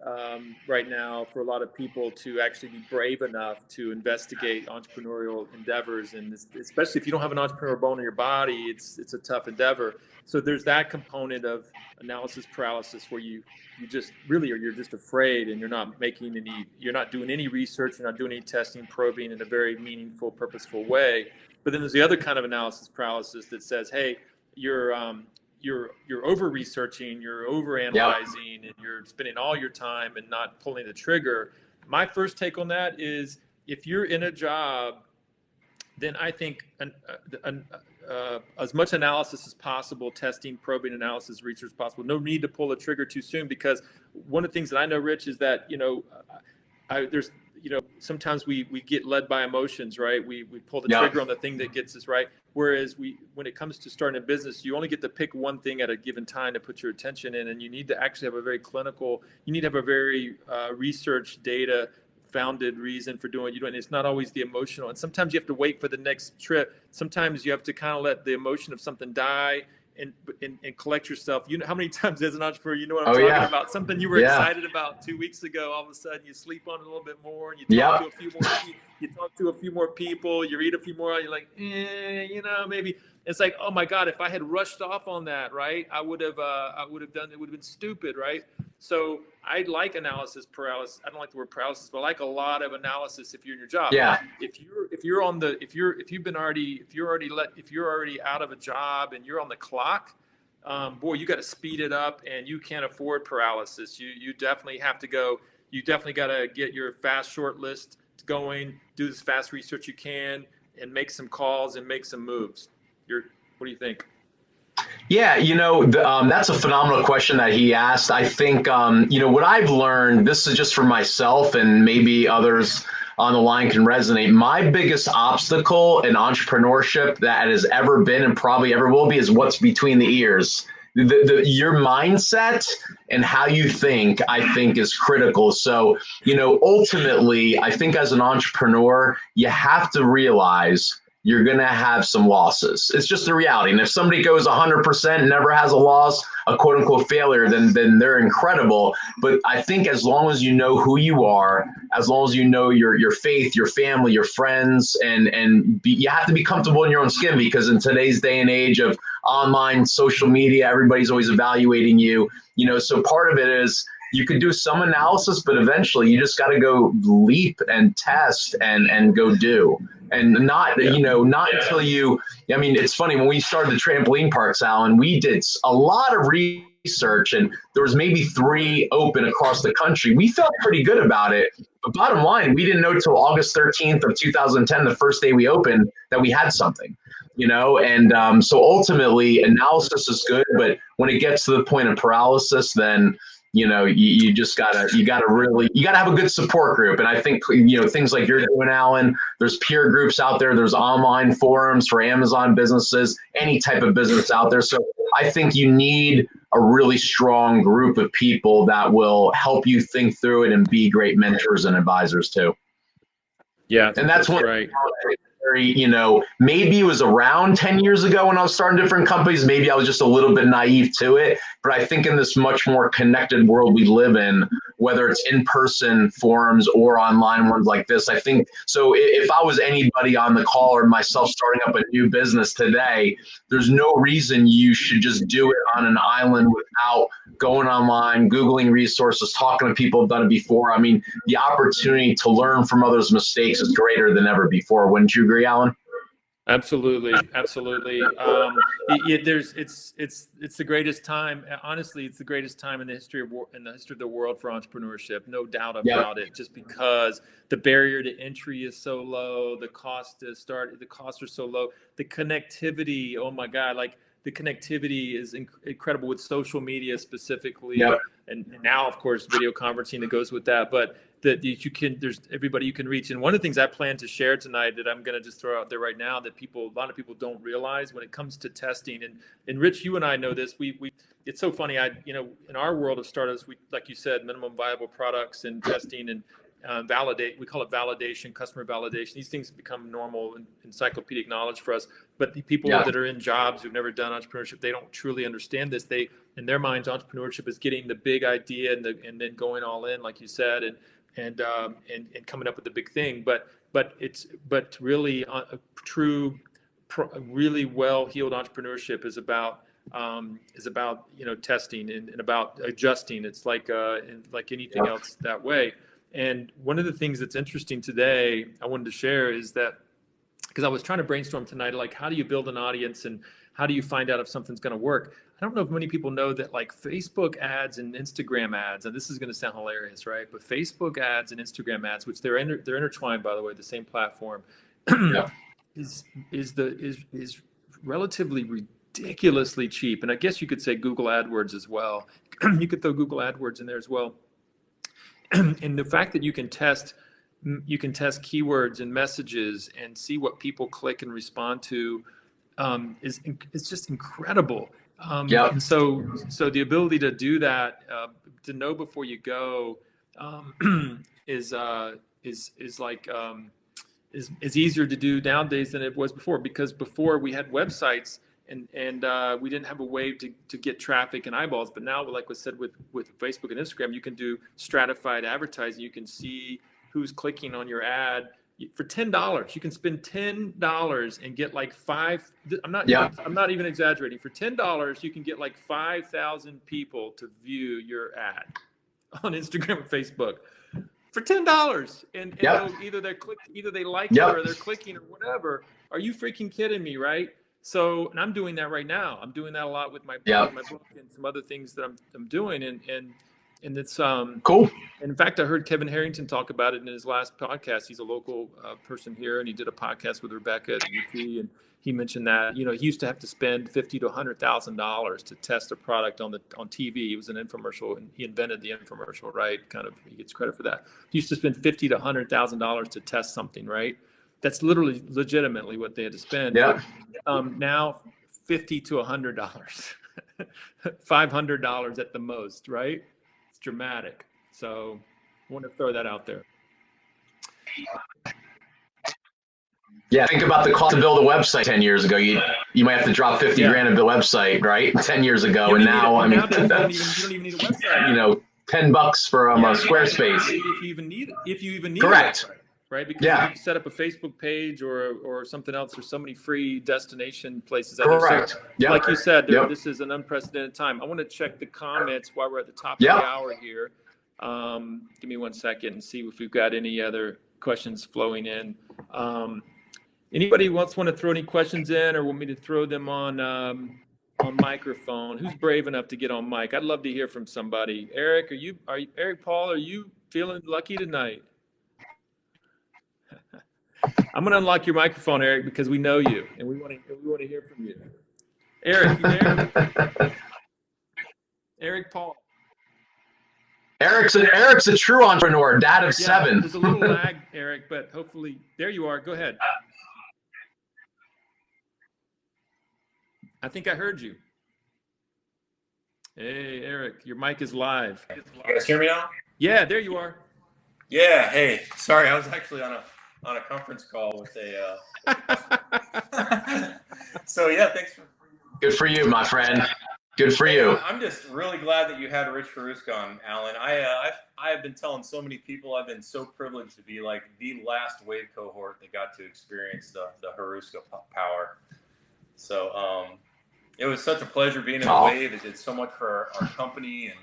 right now for a lot of people to actually be brave enough to investigate entrepreneurial endeavors, and especially if you don't have an entrepreneurial bone in your body, it's a tough endeavor. So there's that component of analysis paralysis where you're just afraid, and you're not doing any research, you're not doing any testing, probing in a very meaningful, purposeful way. But then there's the other kind of analysis paralysis that says, hey, you're over researching, you're over analyzing, and you're spending all your time and not pulling the trigger. My first take on that is, if you're in a job, then I think as much analysis as possible, testing, probing, analysis, research as possible. No need to pull the trigger too soon, because one of the things that I know, Rich, is that sometimes we get led by emotions, right? We pull the trigger on the thing that gets us, right? Whereas when it comes to starting a business, you only get to pick one thing at a given time to put your attention in, and you need to actually have a very research data founded reason for doing what you're doing. It's not always the emotional, and sometimes you have to wait for the next trip. Sometimes you have to kind of let the emotion of something die and collect yourself. How many times as an entrepreneur, what I'm talking about? Something you were excited about 2 weeks ago, all of a sudden you sleep on it a little bit more, and you talk to a few more people. You talk to a few more people, you read a few more, you're like, maybe. It's like, oh my God, if I had rushed off on that, right, I would have done, it would have been stupid, right? So I like analysis paralysis. I don't like the word paralysis, but I like a lot of analysis if you're in your job. Yeah. If you're already out of a job and you're on the clock, you got to speed it up, and you can't afford paralysis. You definitely have to go. You definitely got to get your fast short list going, do as fast research you can, and make some calls and make some moves. What do you think? Yeah, that's a phenomenal question that he asked. I think, what I've learned, this is just for myself, and maybe others on the line can resonate. My biggest obstacle in entrepreneurship that has ever been and probably ever will be is what's between the ears. Your mindset and how you think, I think, is critical. So, ultimately, I think as an entrepreneur, you have to realize you're going to have some losses. It's just the reality. And if somebody goes 100%, never has a loss, a quote unquote failure, then they're incredible. But I think as long as you know who you are, as long as you know your faith, your family, your friends, you have to be comfortable in your own skin, because in today's day and age of online social media, everybody's always evaluating you. So part of it is, you could do some analysis, but eventually you just got to go leap and test and go do. And not until you, it's funny, when we started the trampoline parks, Alan, we did a lot of research, and there was maybe 3 open across the country. We felt pretty good about it. But bottom line, we didn't know until August 13th of 2010, the first day we opened, that we had something, so ultimately analysis is good. But when it gets to the point of paralysis, then you just you gotta have a good support group. And I think, things like you're doing, Alan, there's peer groups out there, there's online forums for Amazon businesses, any type of business out there. So I think you need a really strong group of people that will help you think through it and be great mentors and advisors too. Yeah, and that's what right. Maybe it was around 10 years ago when I was starting different companies. Maybe I was just a little bit naive to it. But I think in this much more connected world we live in, whether it's in-person forums or online ones like this, I think, so if I was anybody on the call or myself starting up a new business today, there's no reason you should just do it on an island without going online, Googling resources, talking to people who've done it before. I mean, the opportunity to learn from others' mistakes is greater than ever before. Wouldn't you agree, Alan? Absolutely. It's the greatest time. Honestly, it's the greatest time in the history of the world for entrepreneurship. No doubt about it. Just because the barrier to entry is so low, the costs are so low, the connectivity. Oh my God! Like the connectivity is incredible with social media specifically, and now of course video conferencing that goes with that. But that there's everybody you can reach. And one of the things I plan to share tonight that I'm going to just throw out there right now that a lot of people don't realize when it comes to testing, and Rich, you and I know this, it's so funny. In our world of startups, we, like you said, minimum viable products and testing and we call it validation, customer validation. These things become normal and encyclopedic knowledge for us. But the people that are in jobs who've never done entrepreneurship, they don't truly understand this. In their minds, entrepreneurship is getting the big idea and then going all in, like you said, and coming up with the big thing, but really a true, really well-heeled entrepreneurship is about testing and about adjusting. It's like anything else that way. And one of the things that's interesting today I wanted to share is that, because I was trying to brainstorm tonight, like how do you build an audience and how do you find out if something's going to work? I don't know if many people know that like Facebook ads and Instagram ads, and this is going to sound hilarious, right? But Facebook ads and Instagram ads, which they're intertwined, by the way, the same platform, is relatively ridiculously cheap. And I guess you could say Google AdWords as well. You could throw Google AdWords in there as well. And the fact that you can test keywords and messages and see what people click and respond to is just incredible. And so the ability to do that, to know before you go, is easier to do nowadays than it was before, because before we had websites and we didn't have a way to get traffic and eyeballs. But now, like was said with Facebook and Instagram, you can do stratified advertising. You can see who's clicking on your ad. For $10, you can spend $10 and get like I'm not even exaggerating. For $10, you can get like 5,000 people to view your ad on Instagram and Facebook for $10. And either they like it or they're clicking or whatever. Are you freaking kidding me? Right. So, and I'm doing that right now. I'm doing that a lot with my book and some other things that I'm doing. And it's cool. And in fact, I heard Kevin Harrington talk about it in his last podcast. He's a local person here, and he did a podcast with Rebecca at Lucchi, and he mentioned that he used to have to spend $50,000 to $100,000 to test a product on TV. It was an infomercial, and he invented the infomercial, right? Kind of, he gets credit for that. He used to spend $50,000 to $100,000 to test something, right? That's literally, legitimately what they had to spend. Yeah. Now, $50 to $100, $500 at the most, right? It's dramatic. So I want to throw that out there. Yeah, think about the cost to build a website 10 years ago. You might have to drop 50 grand to build a website, right? 10 years ago, and now you don't even need a website. $10 for Squarespace. If you even need Correct. A website, right? Because if you set up a Facebook page or something else, there's so many free destination places out there. Correct. So, like you said, this is an unprecedented time. I want to check the comments while we're at the top of the hour here. Give me 1 second and see if we've got any other questions flowing in. Anybody else want to throw any questions in, or want me to throw them on microphone? Who's brave enough to get on mic? I'd love to hear from somebody. Eric, Eric Paul, are you feeling lucky tonight? I'm going to unlock your microphone, Eric, because we know you and we want to hear from you. Eric, you there? Eric Paul. Eric's a true entrepreneur, dad of 7. There's a little lag, Eric, but hopefully there you are. Go ahead. I think I heard you. Hey, Eric, your mic is live. You guys hear me now? Yeah, there you are. Yeah. Hey, sorry, I was actually on a conference call with a. So yeah, thanks for. Good for you, my friend. Good for you. I'm just really glad that you had Rich Heruska on, Alan. I have been telling so many people I've been so privileged to be like the last wave cohort that got to experience the Heruska power. So it was such a pleasure being in the wave. It did so much for our company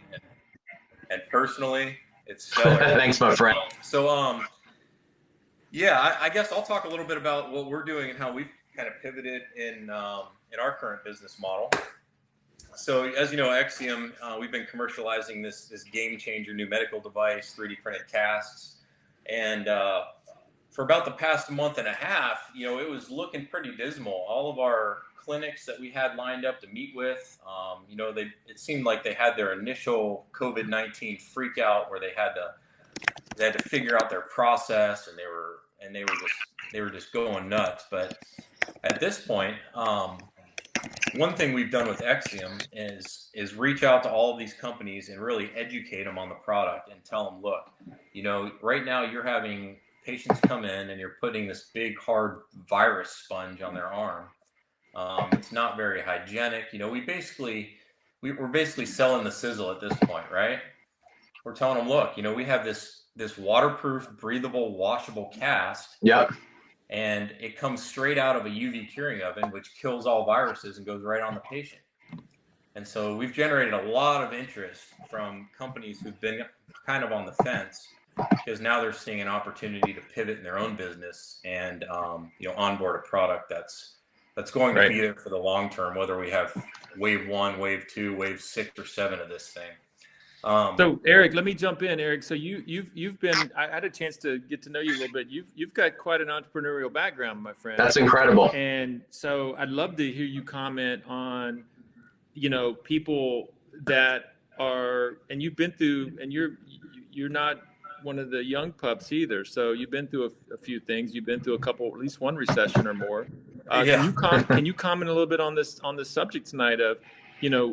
and personally. It's stellar. Thanks, my friend. So yeah, I guess I'll talk a little bit about what we're doing and how we've kind of pivoted in our current business model. So as you know, Exium, we've been commercializing this game changer new medical device, 3D printed casts. And for about the past month and a half, it was looking pretty dismal. All of our clinics that we had lined up to meet with, it seemed like they had their initial COVID-19 freak out where they had to figure out their process, and they were just going nuts. But at this point, one thing we've done with Exium is reach out to all of these companies and really educate them on the product and tell them, look, right now you're having patients come in and you're putting this big hard virus sponge on their arm. It's not very hygienic. We're basically selling the sizzle at this point, right? We're telling them, look, we have this waterproof, breathable, washable cast. Yep. And it comes straight out of a UV curing oven, which kills all viruses and goes right on the patient. And so we've generated a lot of interest from companies who've been kind of on the fence, because now they're seeing an opportunity to pivot in their own business and onboard a product that's going to be there for the long term, whether we have wave 1, wave 2, wave 6 or 7 of this thing. So Eric, let me jump in, Eric. So you've been, I had a chance to get to know you a little bit. You've got quite an entrepreneurial background, my friend. That's incredible. And so I'd love to hear you comment on, people that are, and you've been through, and you're not one of the young pups either. So you've been through a few things. You've been through a couple, at least one recession or more. Yeah. Can you comment a little bit on this subject tonight of,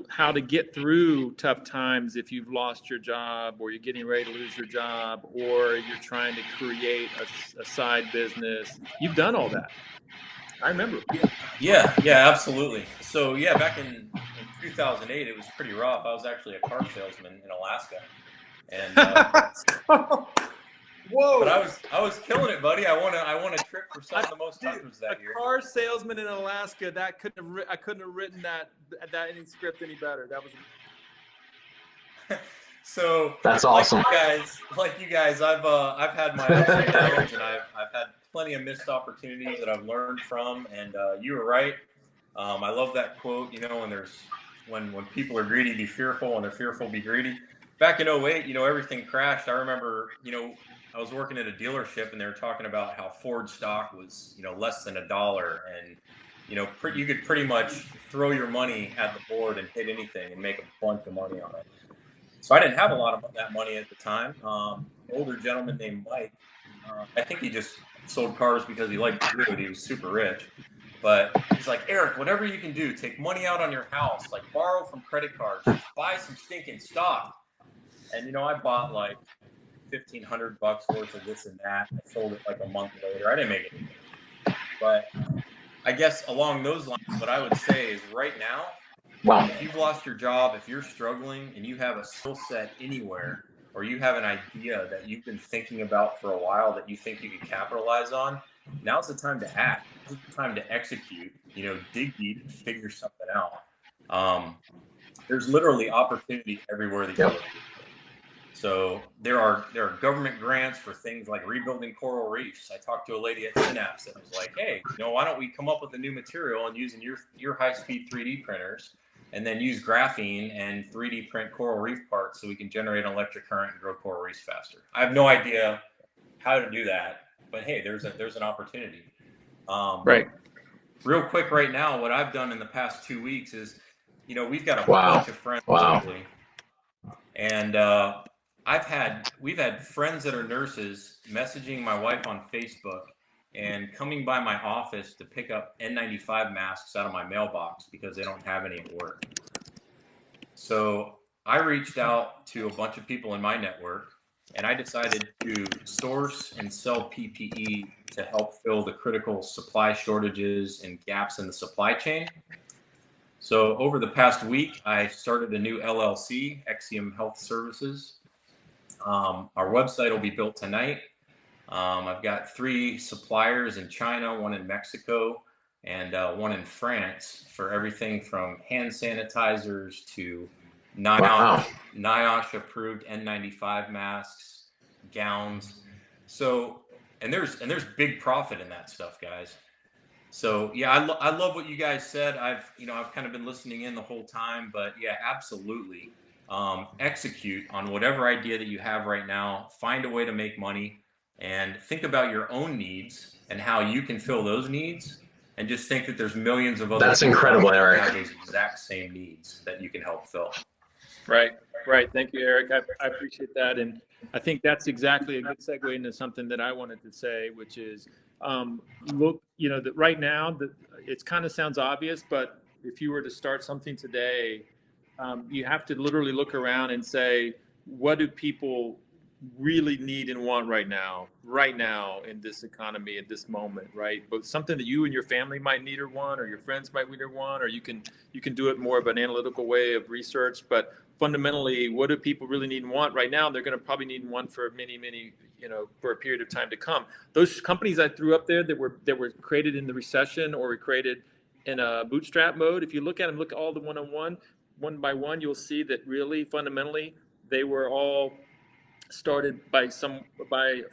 how to get through tough times if you've lost your job, or you're getting ready to lose your job, or you're trying to create a side business. You've done all that. I remember. Yeah, absolutely. So yeah, back in 2008, it was pretty rough. I was actually a car salesman in Alaska, and whoa! But I was killing it, buddy. I won a trip for some of the most hunters that year. A car salesman in Alaska. I couldn't have written that any script any better. That was. So that's awesome. Like you guys, I've had my ups and downs, and I've had plenty of missed opportunities that I've learned from. And you were right. I love that quote. When people are greedy, be fearful. When they're fearful, be greedy. Back in 2008, everything crashed. I remember, I was working at a dealership, and they were talking about how Ford stock was, less than $1, and you could pretty much throw your money at the board and hit anything and make a bunch of money on it. So I didn't have a lot of that money at the time. An older gentleman named Mike, I think he just sold cars because he liked to do it. He was super rich, but he's like, Eric, whatever you can do, take money out on your house, like borrow from credit cards, buy some stinking stock. And I bought like $1,500 worth of this and that. I sold it like a month later. I didn't make anything. But I guess along those lines, what I would say is right now, if you've lost your job, if you're struggling and you have a skill set anywhere, or you have an idea that you've been thinking about for a while that you think you can capitalize on, now's the time to act. Now's the time to execute, dig deep and figure something out. There's literally opportunity everywhere that you look. So there are government grants for things like rebuilding coral reefs. I talked to a lady at Synapse that was like, hey, why don't we come up with a new material and using your high-speed 3D printers, and then use graphene and 3D print coral reef parts so we can generate an electric current and grow coral reefs faster. I have no idea how to do that, but hey, there's an opportunity. Right. Real quick right now, what I've done in the past 2 weeks is, we've got a bunch of friends locally, and we've had friends that are nurses messaging my wife on Facebook and coming by my office to pick up N95 masks out of my mailbox because they don't have any at work. So I reached out to a bunch of people in my network, and I decided to source and sell PPE to help fill the critical supply shortages and gaps in the supply chain. So over the past week, I started a new LLC, Exium Health Services. Our website will be built tonight. I've got 3 suppliers in China, 1 in Mexico, and 1 in France for everything from hand sanitizers to NIOSH approved N95 masks, gowns. So, and there's big profit in that stuff, guys. So yeah, I love what you guys said. I've kind of been listening in the whole time, but yeah, absolutely. Execute on whatever idea that you have right now. Find a way to make money, and think about your own needs and how you can fill those needs. And just think that there's millions of other That's people incredible, that Eric. have those exact same needs that you can help fill. Right. Thank you, Eric. I appreciate that. And I think that's exactly a good segue into something that I wanted to say, which is, look, that right now, it kind of sounds obvious, but if you were to start something today, you have to literally look around and say, what do people really need and want right now in this economy at this moment, right? But something that you and your family might need or want, or your friends might need or want, or you can do it more of an analytical way of research. But fundamentally, what do people really need and want right now? They're going to probably need and want for many, for a period of time to come. Those companies I threw up there that were created in the recession or were created in a bootstrap mode, if you look at them, look at all the one by one, you'll see that really fundamentally they were all started by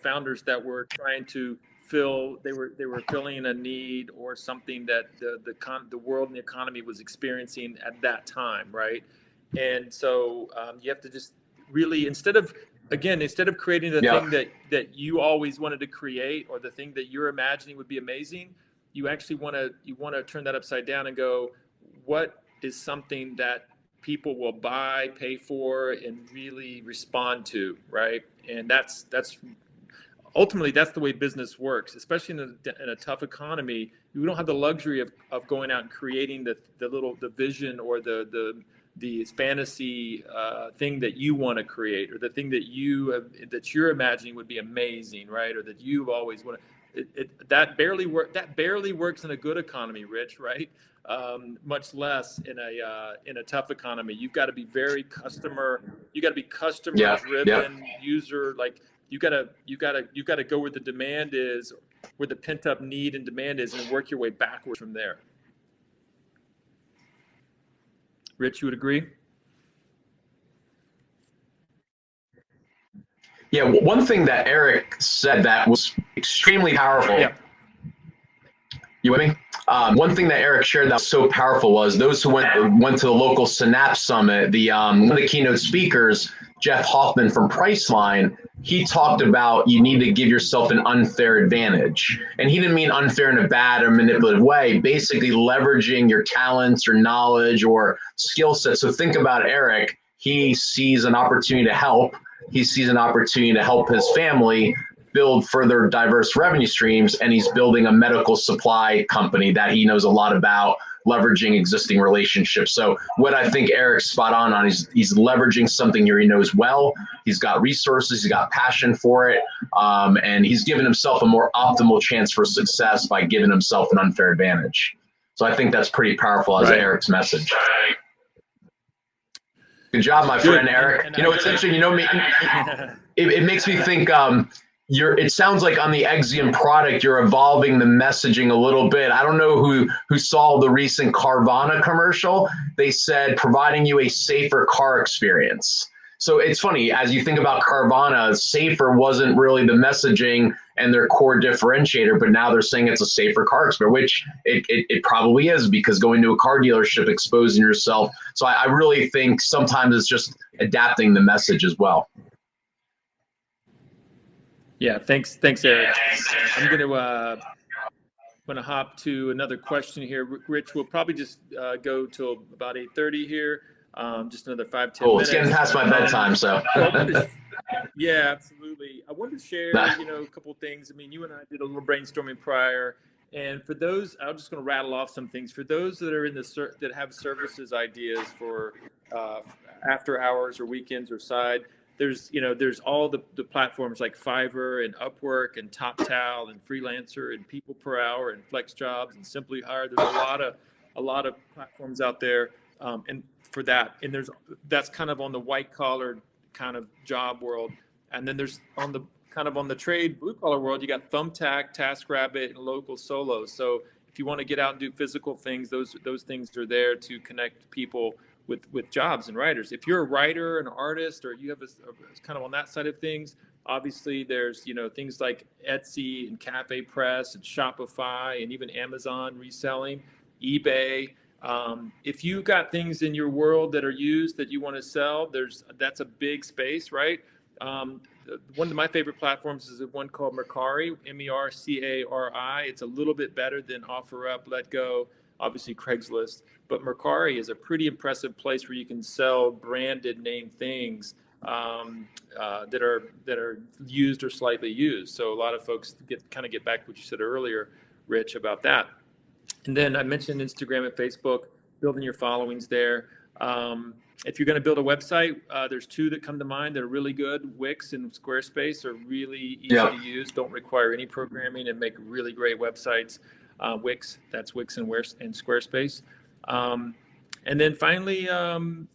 founders that were trying to fill. They were filling a need or something that the world and the economy was experiencing at that time, right? And so you have to just really, instead of creating the thing that you always wanted to create, or the thing that you're imagining would be amazing, you actually want to turn that upside down and go, what is something that people will buy, pay for, and really respond to, right? And that's ultimately, that's the way business works, especially in a tough economy. You don't have the luxury of going out and creating the vision or the fantasy thing that you want to create, or the thing that you're imagining would be amazing, right? Or that you've always wanted. That barely works in a good economy, Rich, right? Much less in a tough economy. You've got to be very customer driven, user, like you got to go where the demand is, where the pent up need and demand is, and work your way backwards from there. Rich, you would agree? Yeah, one thing that Eric said that was extremely powerful. Yeah. You with me? One thing that Eric shared that was so powerful was those who went to the local Synapse Summit. One of the keynote speakers, Jeff Hoffman from Priceline, he talked about you need to give yourself an unfair advantage. And he didn't mean unfair in a bad or manipulative way, basically leveraging your talents or knowledge or skill set. So think about Eric. He sees an opportunity to help. He sees an opportunity to help his family build further diverse revenue streams, and he's building a medical supply company that he knows a lot about, leveraging existing relationships. So what I think Eric's spot on is he's leveraging something he knows well. He's got resources, he's got passion for it, and he's given himself a more optimal chance for success by giving himself an unfair advantage. So I think that's pretty pourful as Eric's message. Good job, my friend, Eric. And it's interesting, me, it makes me think, it sounds like on the Exium product, you're evolving the messaging a little bit. I don't know who saw the recent Carvana commercial. They said providing you a safer car experience. So it's funny, as you think about Carvana, safer wasn't really the messaging and their core differentiator, but now they're saying it's a safer car experience, which it probably is, because going to a car dealership, exposing yourself. So I really think sometimes it's just adapting the message as well. Yeah, thanks, Eric. I'm going to hop to another question here. Rich, we'll probably just go till about 8:30 here. Just another 5-10 minutes. It's getting past my bedtime, so. Yeah, absolutely. I wanted to share, a couple of things. I mean, you and I did a little brainstorming prior, and for those, I'm just going to rattle off some things. For those that are that have services ideas for after hours or weekends or side, there's all the platforms like Fiverr and Upwork and TopTal and Freelancer and People Per Hour and Flex Jobs and Simply Hire. There's a lot of platforms out there, and for that, and that's kind of on the white collar kind of job world, and then there's on the trade blue collar world, you got Thumbtack, TaskRabbit, and Local Solo. So if you want to get out and do physical things, those things are there to connect people with jobs and writers. If you're a writer, an artist, or you have a kind of on that side of things, obviously there's things like Etsy and Cafe Press and Shopify and even Amazon reselling, eBay. If you got things in your world that are used that you want to sell, that's a big space, right? One of my favorite platforms is one called Mercari, Mercari. It's a little bit better than OfferUp, LetGo, obviously Craigslist, but Mercari is a pretty impressive place where you can sell branded name things that are used or slightly used. So a lot of folks get back to what you said earlier, Rich, about that. And then I mentioned Instagram and Facebook, building your followings there. If you're going to build a website, there's two that come to mind that are really good. Wix and Squarespace are really easy to use, don't require any programming, and make really great websites. Wix, that's Wix and Squarespace. And then finally, Kickstarter,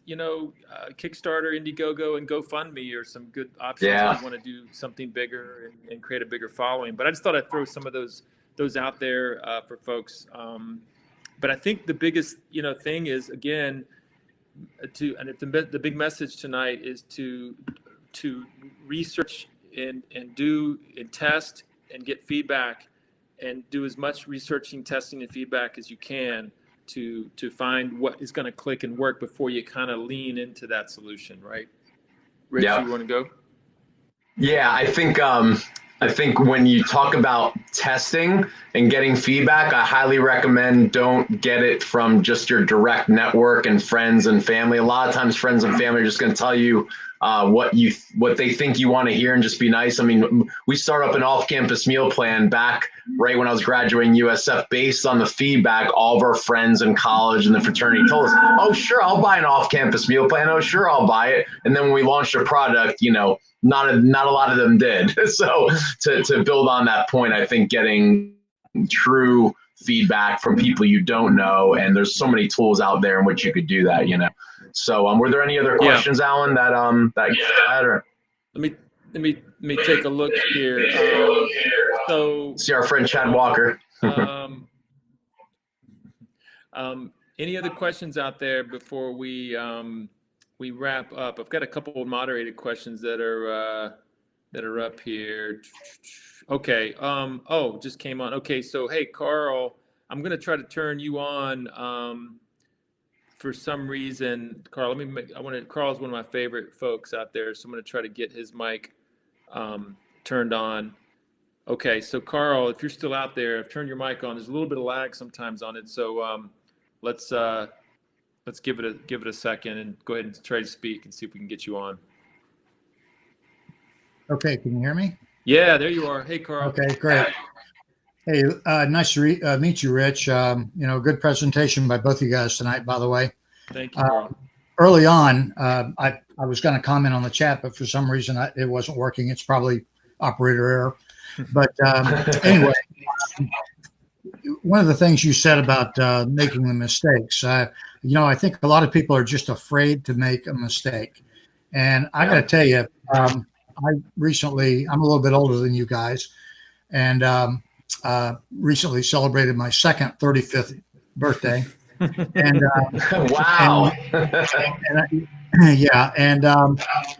Indiegogo, and GoFundMe are some good options if you want to do something bigger and create a bigger following. But I just thought I'd throw some of those out there for folks. But I think the biggest thing is, again, the big message tonight is to research and do and test and get feedback, and do as much researching, testing, and feedback as you can to find what is going to click and work before you kind of lean into that solution, right? Rich, you want to go? Yeah, I think when you talk about testing and getting feedback, I highly recommend don't get it from just your direct network and friends and family. A lot of times friends and family are just going to tell you what they think you want to hear and just be nice. I mean, we started up an off-campus meal plan back right when I was graduating USF based on the feedback all of our friends in college and the fraternity told us, oh, sure, I'll buy an off-campus meal plan. Oh, sure, I'll buy it. And then when we launched a product, not a lot of them did. So to build on that point, I think getting true feedback from people you don't know, and there's so many tools out there in which you could do that, So were there any other questions, Alan, that or? Let me take a look here. So see our friend Chad Walker. Any other questions out there before we wrap up? I've got a couple of moderated questions that are up here. Okay. Just came on. Okay. So, hey, Carl, I'm going to try to turn you on. For some reason, Carl, Carl's one of my favorite folks out there. So I'm going to try to get his mic turned on. Okay. So Carl, if you're still out there, I've turned your mic on. There's a little bit of lag sometimes on it. So let's give it a second and go ahead and try to speak and see if we can get you on. Okay, can you hear me? Yeah, there you are. Hey, Carl. Okay, great. Hey, nice to meet you, Rich. Good presentation by both of you guys tonight, by the way. Thank you, Carl. Early on, I was going to comment on the chat, but for some reason it wasn't working. It's probably operator error. But anyway, one of the things you said about making the mistakes, I think a lot of people are just afraid to make a mistake. And I got to tell you, I'm a little bit older than you guys, and recently celebrated my second 35th birthday. And wow. And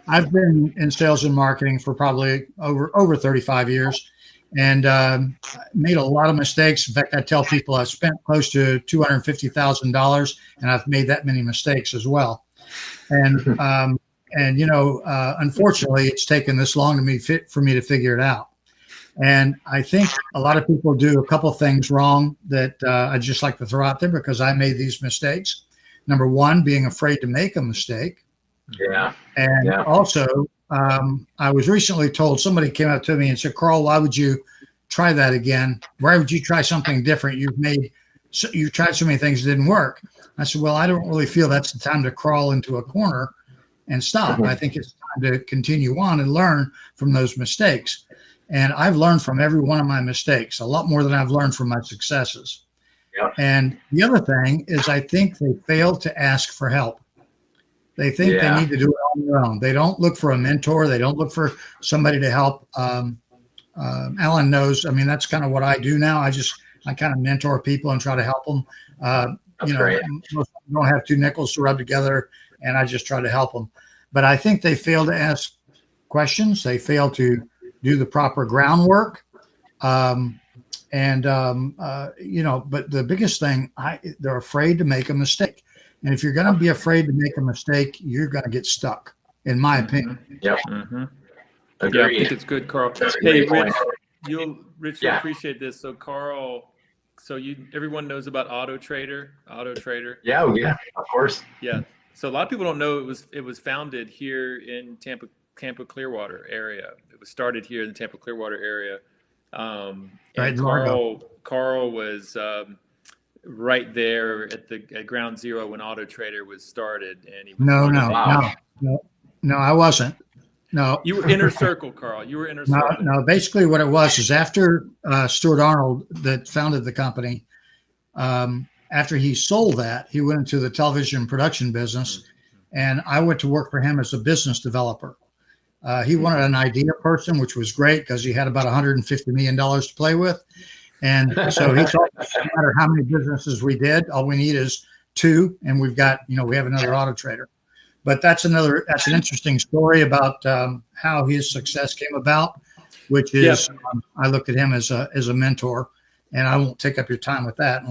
I've been in sales and marketing for probably over 35 years. And made a lot of mistakes. In fact, I tell people I've spent close to $250,000, and I've made that many mistakes as well. And unfortunately, it's taken this long for me to figure it out. And I think a lot of people do a couple things wrong that I'd just like to throw out there because I made these mistakes. Number one, being afraid to make a mistake. Yeah. And also I was recently told, somebody came up to me and said, Carl, why would you try that again? Why would you try something different? You tried so many things that didn't work. I said, well, I don't really feel that's the time to crawl into a corner and stop. I think it's time to continue on and learn from those mistakes. And I've learned from every one of my mistakes, a lot more than I've learned from my successes. Yep. And the other thing is I think they fail to ask for help. They think they need to do it on their own. They don't look for a mentor. They don't look for somebody to help. Alan knows, I mean, that's kind of what I do now. I kind of mentor people and try to help them. Great. Most don't have two nickels to rub together, and I just try to help them. But I think they fail to ask questions. They fail to do the proper groundwork. But the biggest thing, they're afraid to make a mistake. And if you're going to be afraid to make a mistake, you're going to get stuck, in my opinion. Yep. Mm-hmm. Agreed. Yeah, I think it's good, Carl. Hey, Rich, you'll appreciate this. So, Carl, everyone knows about AutoTrader. Yeah, of course. Yeah. So a lot of people don't know it was founded here in Tampa Clearwater area. It was started here in the Tampa Clearwater area. And Carl was right there at ground zero when AutoTrader was started, and he was No, I wasn't. No, you were inner circle, Carl. You were inner circle. No. Basically, what it was is after Stuart Arnold that founded the company, after he sold that, he went into the television production business, and I went to work for him as a business developer. He wanted an idea person, which was great because he had about $150 million to play with. And so he told us no matter how many businesses we did, all we need is 2. And we have another AutoTrader. But that's an interesting story about how his success came about, which is I looked at him as a mentor. And I won't take up your time with that.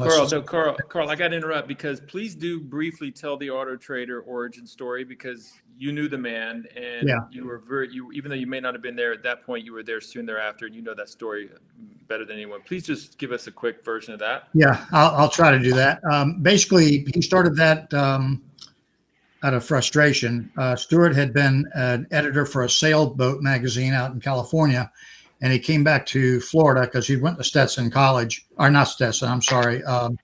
Carl, I got to interrupt because please do briefly tell the AutoTrader origin story, because you knew the man, and you were even though you may not have been there at that point, you were there soon thereafter, and you know that story better than anyone. Please just give us a quick version of that. Yeah, I'll try to do that. Basically, he started that out of frustration. Stuart had been an editor for a sailboat magazine out in California. And he came back to Florida because he went to Stetson College, or not Stetson, I'm sorry. It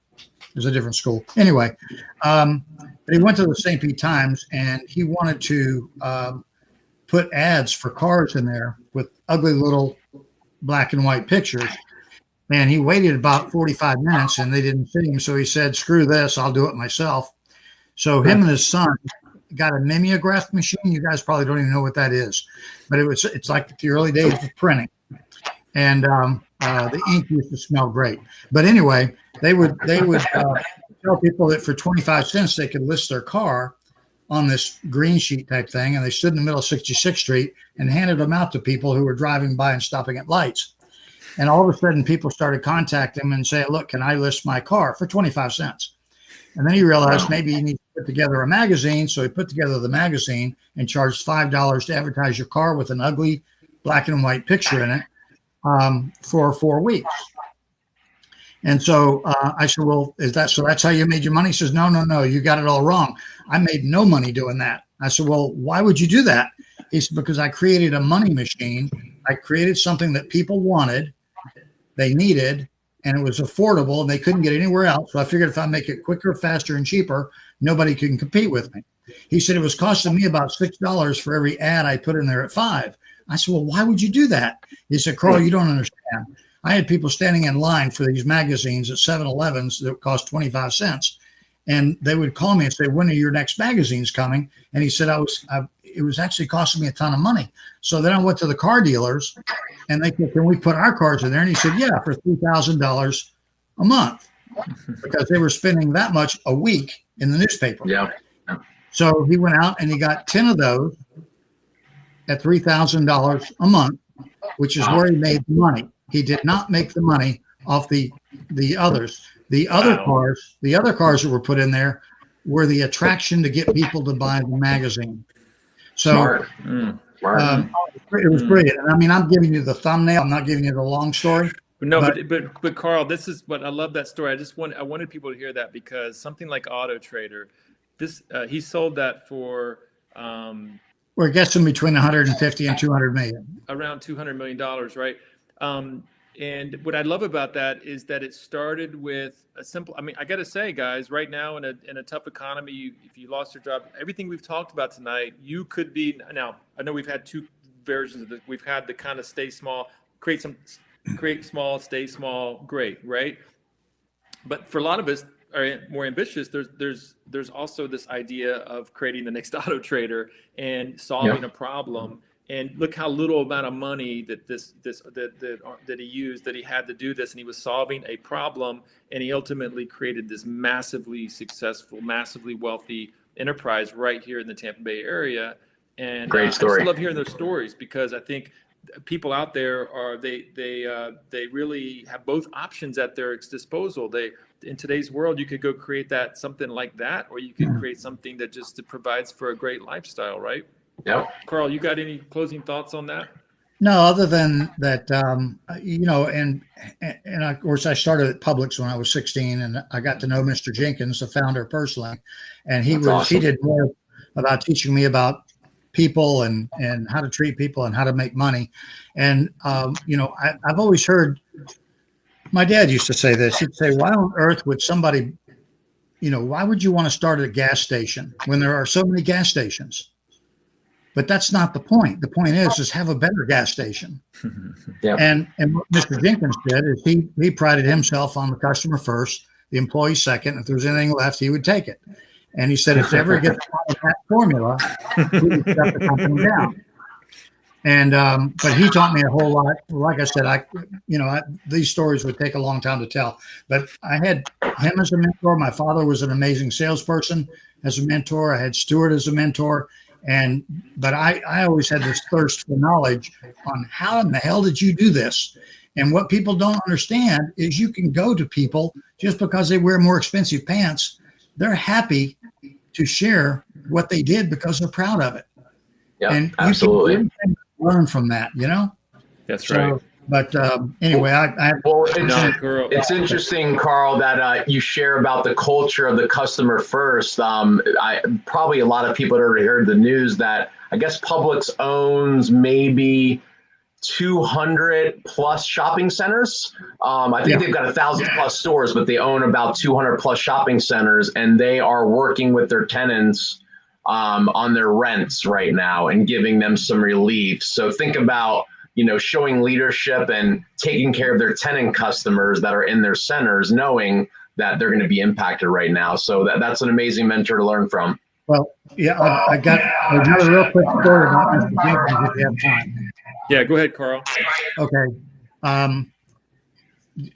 was a different school. Anyway, but he went to the St. Pete Times, and he wanted to put ads for cars in there with ugly little black and white pictures. And he waited about 45 minutes, and they didn't see him. So he said, screw this, I'll do it myself. So him and his son got a mimeograph machine. You guys probably don't even know what that is, but it's like the early days of printing. And the ink used to smell great. But anyway, they would tell people that for 25 cents they could list their car on this green sheet type thing, and they stood in the middle of 66th Street and handed them out to people who were driving by and stopping at lights. And all of a sudden, people started contacting him and saying, "Look, can I list my car for 25 cents?" And then he realized maybe he needs to put together a magazine, so he put together the magazine and charged $5 to advertise your car with an ugly black and white picture in it. For 4 weeks. And so I said, well, that's how you made your money? He says, no, you got it all wrong. I made no money doing that. I said, well, why would you do that? He said, because I created a money machine. I created something that people wanted, they needed, and it was affordable, and they couldn't get anywhere else. So I figured if I make it quicker, faster, and cheaper, nobody can compete with me. He said it was costing me about $6 for every ad I put in there at $5. I said, well, why would you do that? He said, Carl, you don't understand. I had people standing in line for these magazines at 7-Elevens that cost 25 cents. And they would call me and say, when are your next magazines coming? And he said, it was actually costing me a ton of money. So then I went to the car dealers, and they said, can we put our cars in there? And he said, yeah, for $3,000 a month, because they were spending that much a week in the newspaper. Yeah. So he went out and he got 10 of those at $3,000 a month, which is where he made the money. He did not make the money off the others. The other cars that were put in there were the attraction to get people to buy the magazine. So it was brilliant. And I mean, I'm giving you the thumbnail. I'm not giving you the long story. No, but Carl, this is what I love that story. I wanted people to hear that, because something like AutoTrader, he sold that for We're guessing between 150 and 200 million. Around $200 million, right? And what I love about that is that it started with a simple, I mean, I got to say, guys, right now in a tough economy, if you lost your job, everything we've talked about tonight, you could be, now, I know we've had two versions of it. We've had the kind of stay small, create small, stay small, great, right? But for a lot of us are more ambitious, there's also this idea of creating the next AutoTrader and solving a problem. And look how little amount of money that he used, that he had to do this, and he was solving a problem, and he ultimately created this massively successful, massively wealthy enterprise right here in the Tampa Bay area. And great story. I just love hearing those stories, because I think people out there they really have both options at their disposal. In today's world, you could go create something like that, or you could create something that just provides for a great lifestyle, right? Yep. Carl, you got any closing thoughts on that? No, other than that, and of course, I started at Publix when I was 16, and I got to know Mr. Jenkins, the founder, personally, and he did more about teaching me about people and how to treat people and how to make money. And I've always heard, my dad used to say this. He'd say, "Why on earth would somebody, why would you want to start at a gas station when there are so many gas stations?" But that's not the point. The point is have a better gas station. Yeah. And what Mr. Jenkins did is he prided himself on the customer first, the employee second. If there was anything left, he would take it. And he said, if ever gets out of that formula, he would shut the company down. And but he taught me a whole lot. Like I said, these stories would take a long time to tell. But I had him as a mentor. My father was an amazing salesperson as a mentor. I had Stuart as a mentor. But I always had this thirst for knowledge on how in the hell did you do this? And what people don't understand is you can go to people just because they wear more expensive pants. They're happy to share what they did because they're proud of it. Yeah, and absolutely. You can learn from that, That's right. But anyway, it's interesting, Carl, that you share about the culture of the customer first. Probably a lot of people have already heard the news that I guess Publix owns maybe 200 plus shopping centers. I think they've got 1,000 plus stores, but they own about 200 plus shopping centers, and they are working with their tenants on their rents right now and giving them some relief. So think about showing leadership and taking care of their tenant customers that are in their centers, knowing that they're going to be impacted right now. So that's an amazing mentor to learn from. Well, yeah, I got another real quick story about Mr. Jenkins if you have time. Yeah, go ahead, Carl. Okay.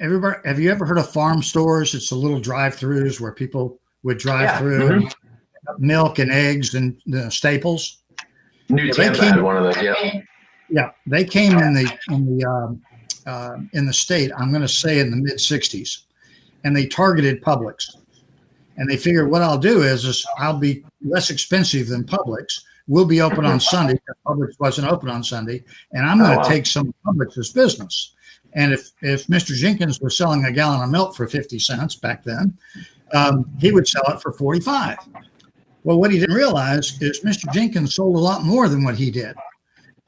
Everybody, have you ever heard of farm stores? It's the little drive-throughs where people would drive through and milk and eggs and staples. New Tampa had one of those. Yeah. Yeah, they came in the state. I'm going to say in the mid '60s, and they targeted Publix. And they figured what I'll do is I'll be less expensive than Publix. We'll be open on Sunday because Publix wasn't open on Sunday, and I'm going to take some of Publix's business. And if Mr. Jenkins was selling a gallon of milk for 50 cents back then, he would sell it for 45. Well, what he didn't realize is Mr. Jenkins sold a lot more than what he did.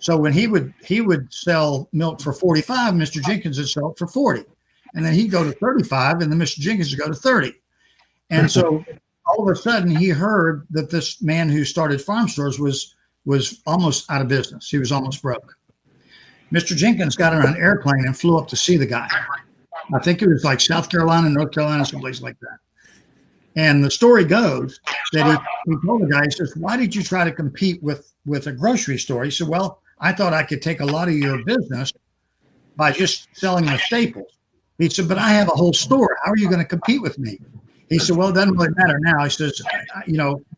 So when he would sell milk for 45, Mr. Jenkins would sell it for 40. And then he'd go to 35, and then Mr. Jenkins would go to 30. And so all of a sudden he heard that this man who started farm stores was almost out of business. He was almost broke. Mr. Jenkins got on an airplane and flew up to see the guy. I think it was like South Carolina, North Carolina, someplace like that. And the story goes that he told the guy, he says, "Why did you try to compete with a grocery store?" He said, "Well, I thought I could take a lot of your business by just selling the staples." He said, "But I have a whole store. How are you going to compete with me?" He said, "Well, it doesn't really matter now." He says,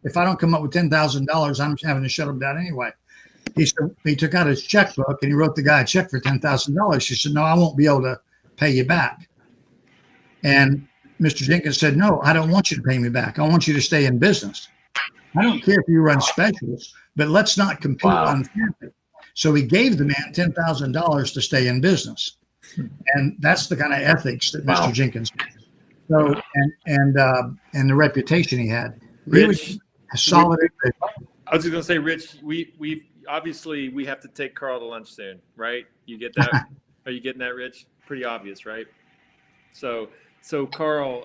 "If I don't come up with $10,000, I'm having to shut them down anyway." He said, he took out his checkbook and he wrote the guy a check for $10,000. He said, "No, I won't be able to pay you back." And Mr. Jenkins said, "No, I don't want you to pay me back. I want you to stay in business. I don't care if you run specials, but let's not compete unfairly." So he gave the man $10,000 to stay in business. And that's the kind of ethics that Mr. Jenkins had. So, and the reputation he had. He was solid. I was just gonna say, Rich, we obviously we have to take Carl to lunch soon, right? You get that? Are you getting that, Rich? Pretty obvious, right? So Carl,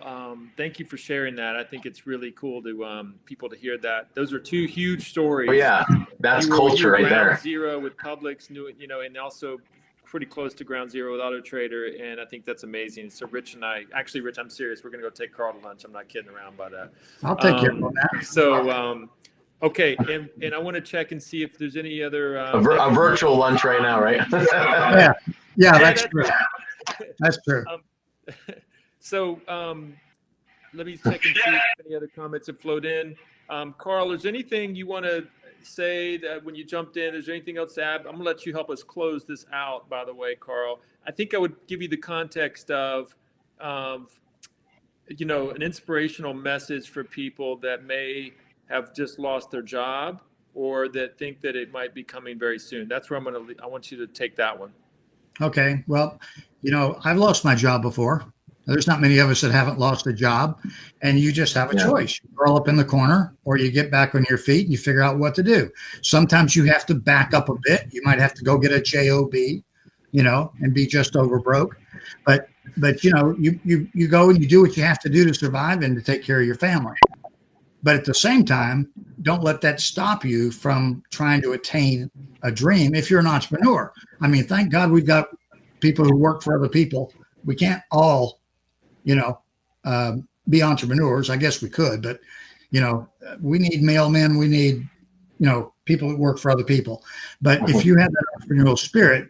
thank you for sharing that. I think it's really cool to people to hear that. Those are two huge stories. Oh yeah, that's culture right there. Ground zero with Publix, and also pretty close to ground zero with AutoTrader, and I think that's amazing. So Rich, I'm serious. We're gonna go take Carl to lunch. I'm not kidding around by that. I'll take care of that. So okay, and I want to check and see if there's any other a virtual lunch right now, right? yeah, that's true. That's true. So let me check and see if any other comments have flowed in. Carl, is there anything you want to say that when you jumped in? Is there anything else to add? I'm going to let you help us close this out, by the way, Carl. I think I would give you the context of an inspirational message for people that may have just lost their job or that think that it might be coming very soon. That's where I want you to take that one. Okay. Well, I've lost my job before. There's not many of us that haven't lost a job, and you just have a choice. You curl up in the corner, or you get back on your feet and you figure out what to do. Sometimes you have to back up a bit. You might have to go get a job, and be just over broke. But you go and you do what you have to do to survive and to take care of your family. But at the same time, don't let that stop you from trying to attain a dream if you're an entrepreneur. I mean, thank God we've got people who work for other people. We can't all be entrepreneurs. I guess we could, but we need mailmen. We need, people who work for other people. But if you have that entrepreneurial spirit,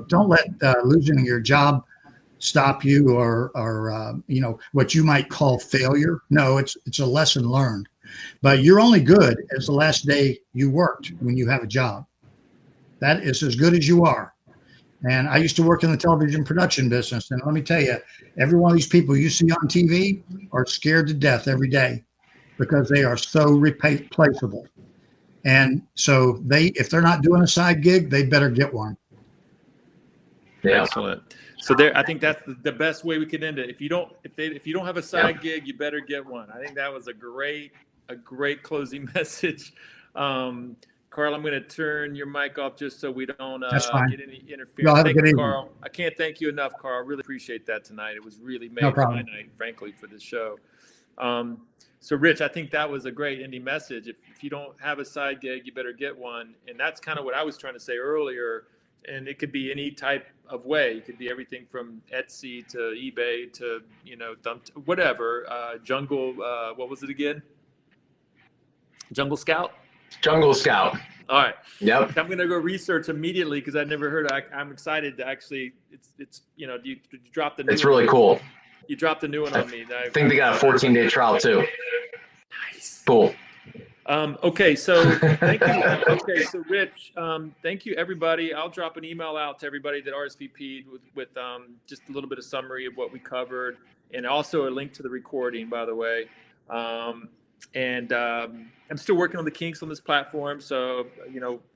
don't let losing your job stop you or what you might call failure. No, it's a lesson learned. But you're only good as the last day you worked when you have a job. That is as good as you are. And I used to work in the television production business. And let me tell you, every one of these people you see on TV are scared to death every day because they are so replaceable. And so if they're not doing a side gig, they better get one. Yeah. Excellent. So I think that's the best way we can end it. If you don't have a side gig, you better get one. I think that was a great closing message. Carl, I'm going to turn your mic off just so we don't get any interference. Thank you, Carl. I can't thank you enough, Carl. I really appreciate that tonight. It was really made my night, frankly, for this show. So, Rich, I think that was a great ending message. If you don't have a side gig, you better get one. And that's kind of what I was trying to say earlier. And it could be any type of way. It could be everything from Etsy to eBay to, whatever. Jungle, what was it again? Jungle Scout? Jungle Scout. All right. Yep. I'm going to go research immediately because I never heard. I'm excited to actually. It's you dropped the. It's really cool. You dropped the new one on me. I think they got a 14-day trial too. Nice. Cool. Okay, so thank you. Okay, so Rich, thank you everybody. I'll drop an email out to everybody that RSVP'd with just a little bit of summary of what we covered, and also a link to the recording, by the way. And I'm still working on the kinks on this platform, so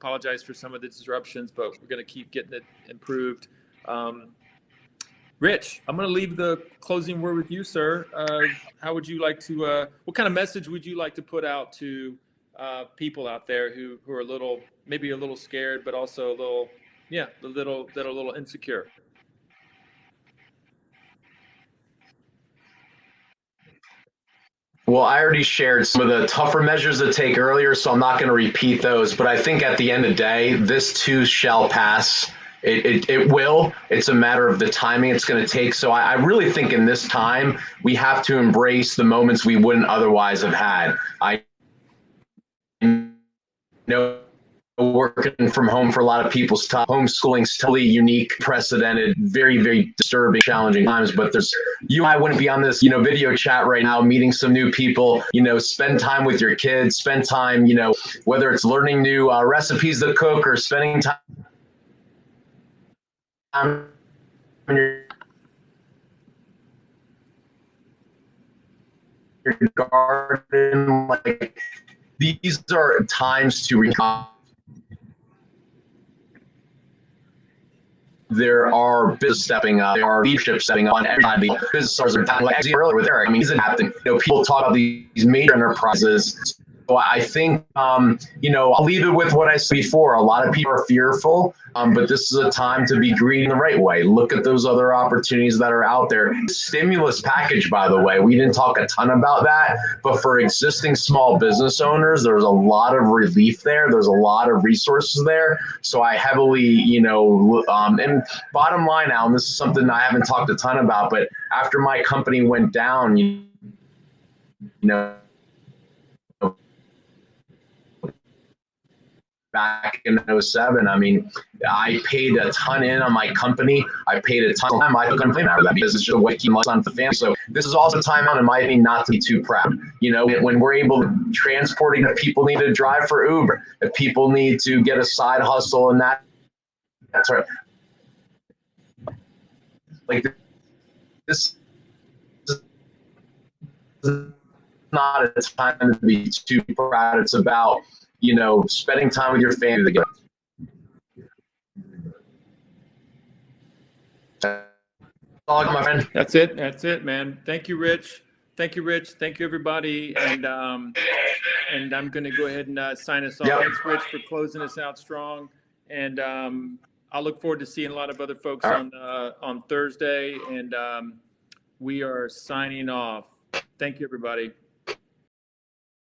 apologize for some of the disruptions, but we're going to keep getting it improved. Rich, I'm going to leave the closing word with you, sir. How would you like to? What kind of message would you like to put out to people out there who are maybe a little scared, but also that are a little insecure? Well, I already shared some of the tougher measures to take earlier, so I'm not going to repeat those. But I think at the end of the day, this too shall pass. It will. It's a matter of the timing it's going to take. So I really think in this time, we have to embrace the moments we wouldn't otherwise have had. I know working from home for a lot of people's tough. Homeschooling's totally unique, precedented, very, very disturbing, challenging times. But you and I wouldn't be on this, video chat right now, meeting some new people, spend time with your kids, spend time, whether it's learning new recipes to cook or spending time in your garden. Like, these are times to there are business stepping up, there are leadership stepping up on everybody. Business owners are like earlier with Eric. I mean, isn't happening. People talk about these major enterprises I think, I'll leave it with what I said before. A lot of people are fearful, but this is a time to be greedy the right way. Look at those other opportunities that are out there. Stimulus package, by the way, we didn't talk a ton about that, but for existing small business owners, there's a lot of relief there. There's a lot of resources there. So I heavily, and bottom line, Alan, this is something I haven't talked a ton about, but after my company went down, back in 07, I paid a ton in on my company. I paid a ton of time. I couldn't claim out of that because it's just a way to keep money on the family. So this is also a time out, in my opinion, not to be too proud. When we're able to transporting, if people need to drive for Uber, if people need to get a side hustle, and that's right. Like this is not a time to be too proud. It's about spending time with your family together. My friend. That's it, man. Thank you, Rich. Thank you, everybody. And I'm going to go ahead and sign us off. Yep. Thanks, Rich, for closing us out strong. And I'll look forward to seeing a lot of other folks on Thursday. And we are signing off. Thank you, everybody.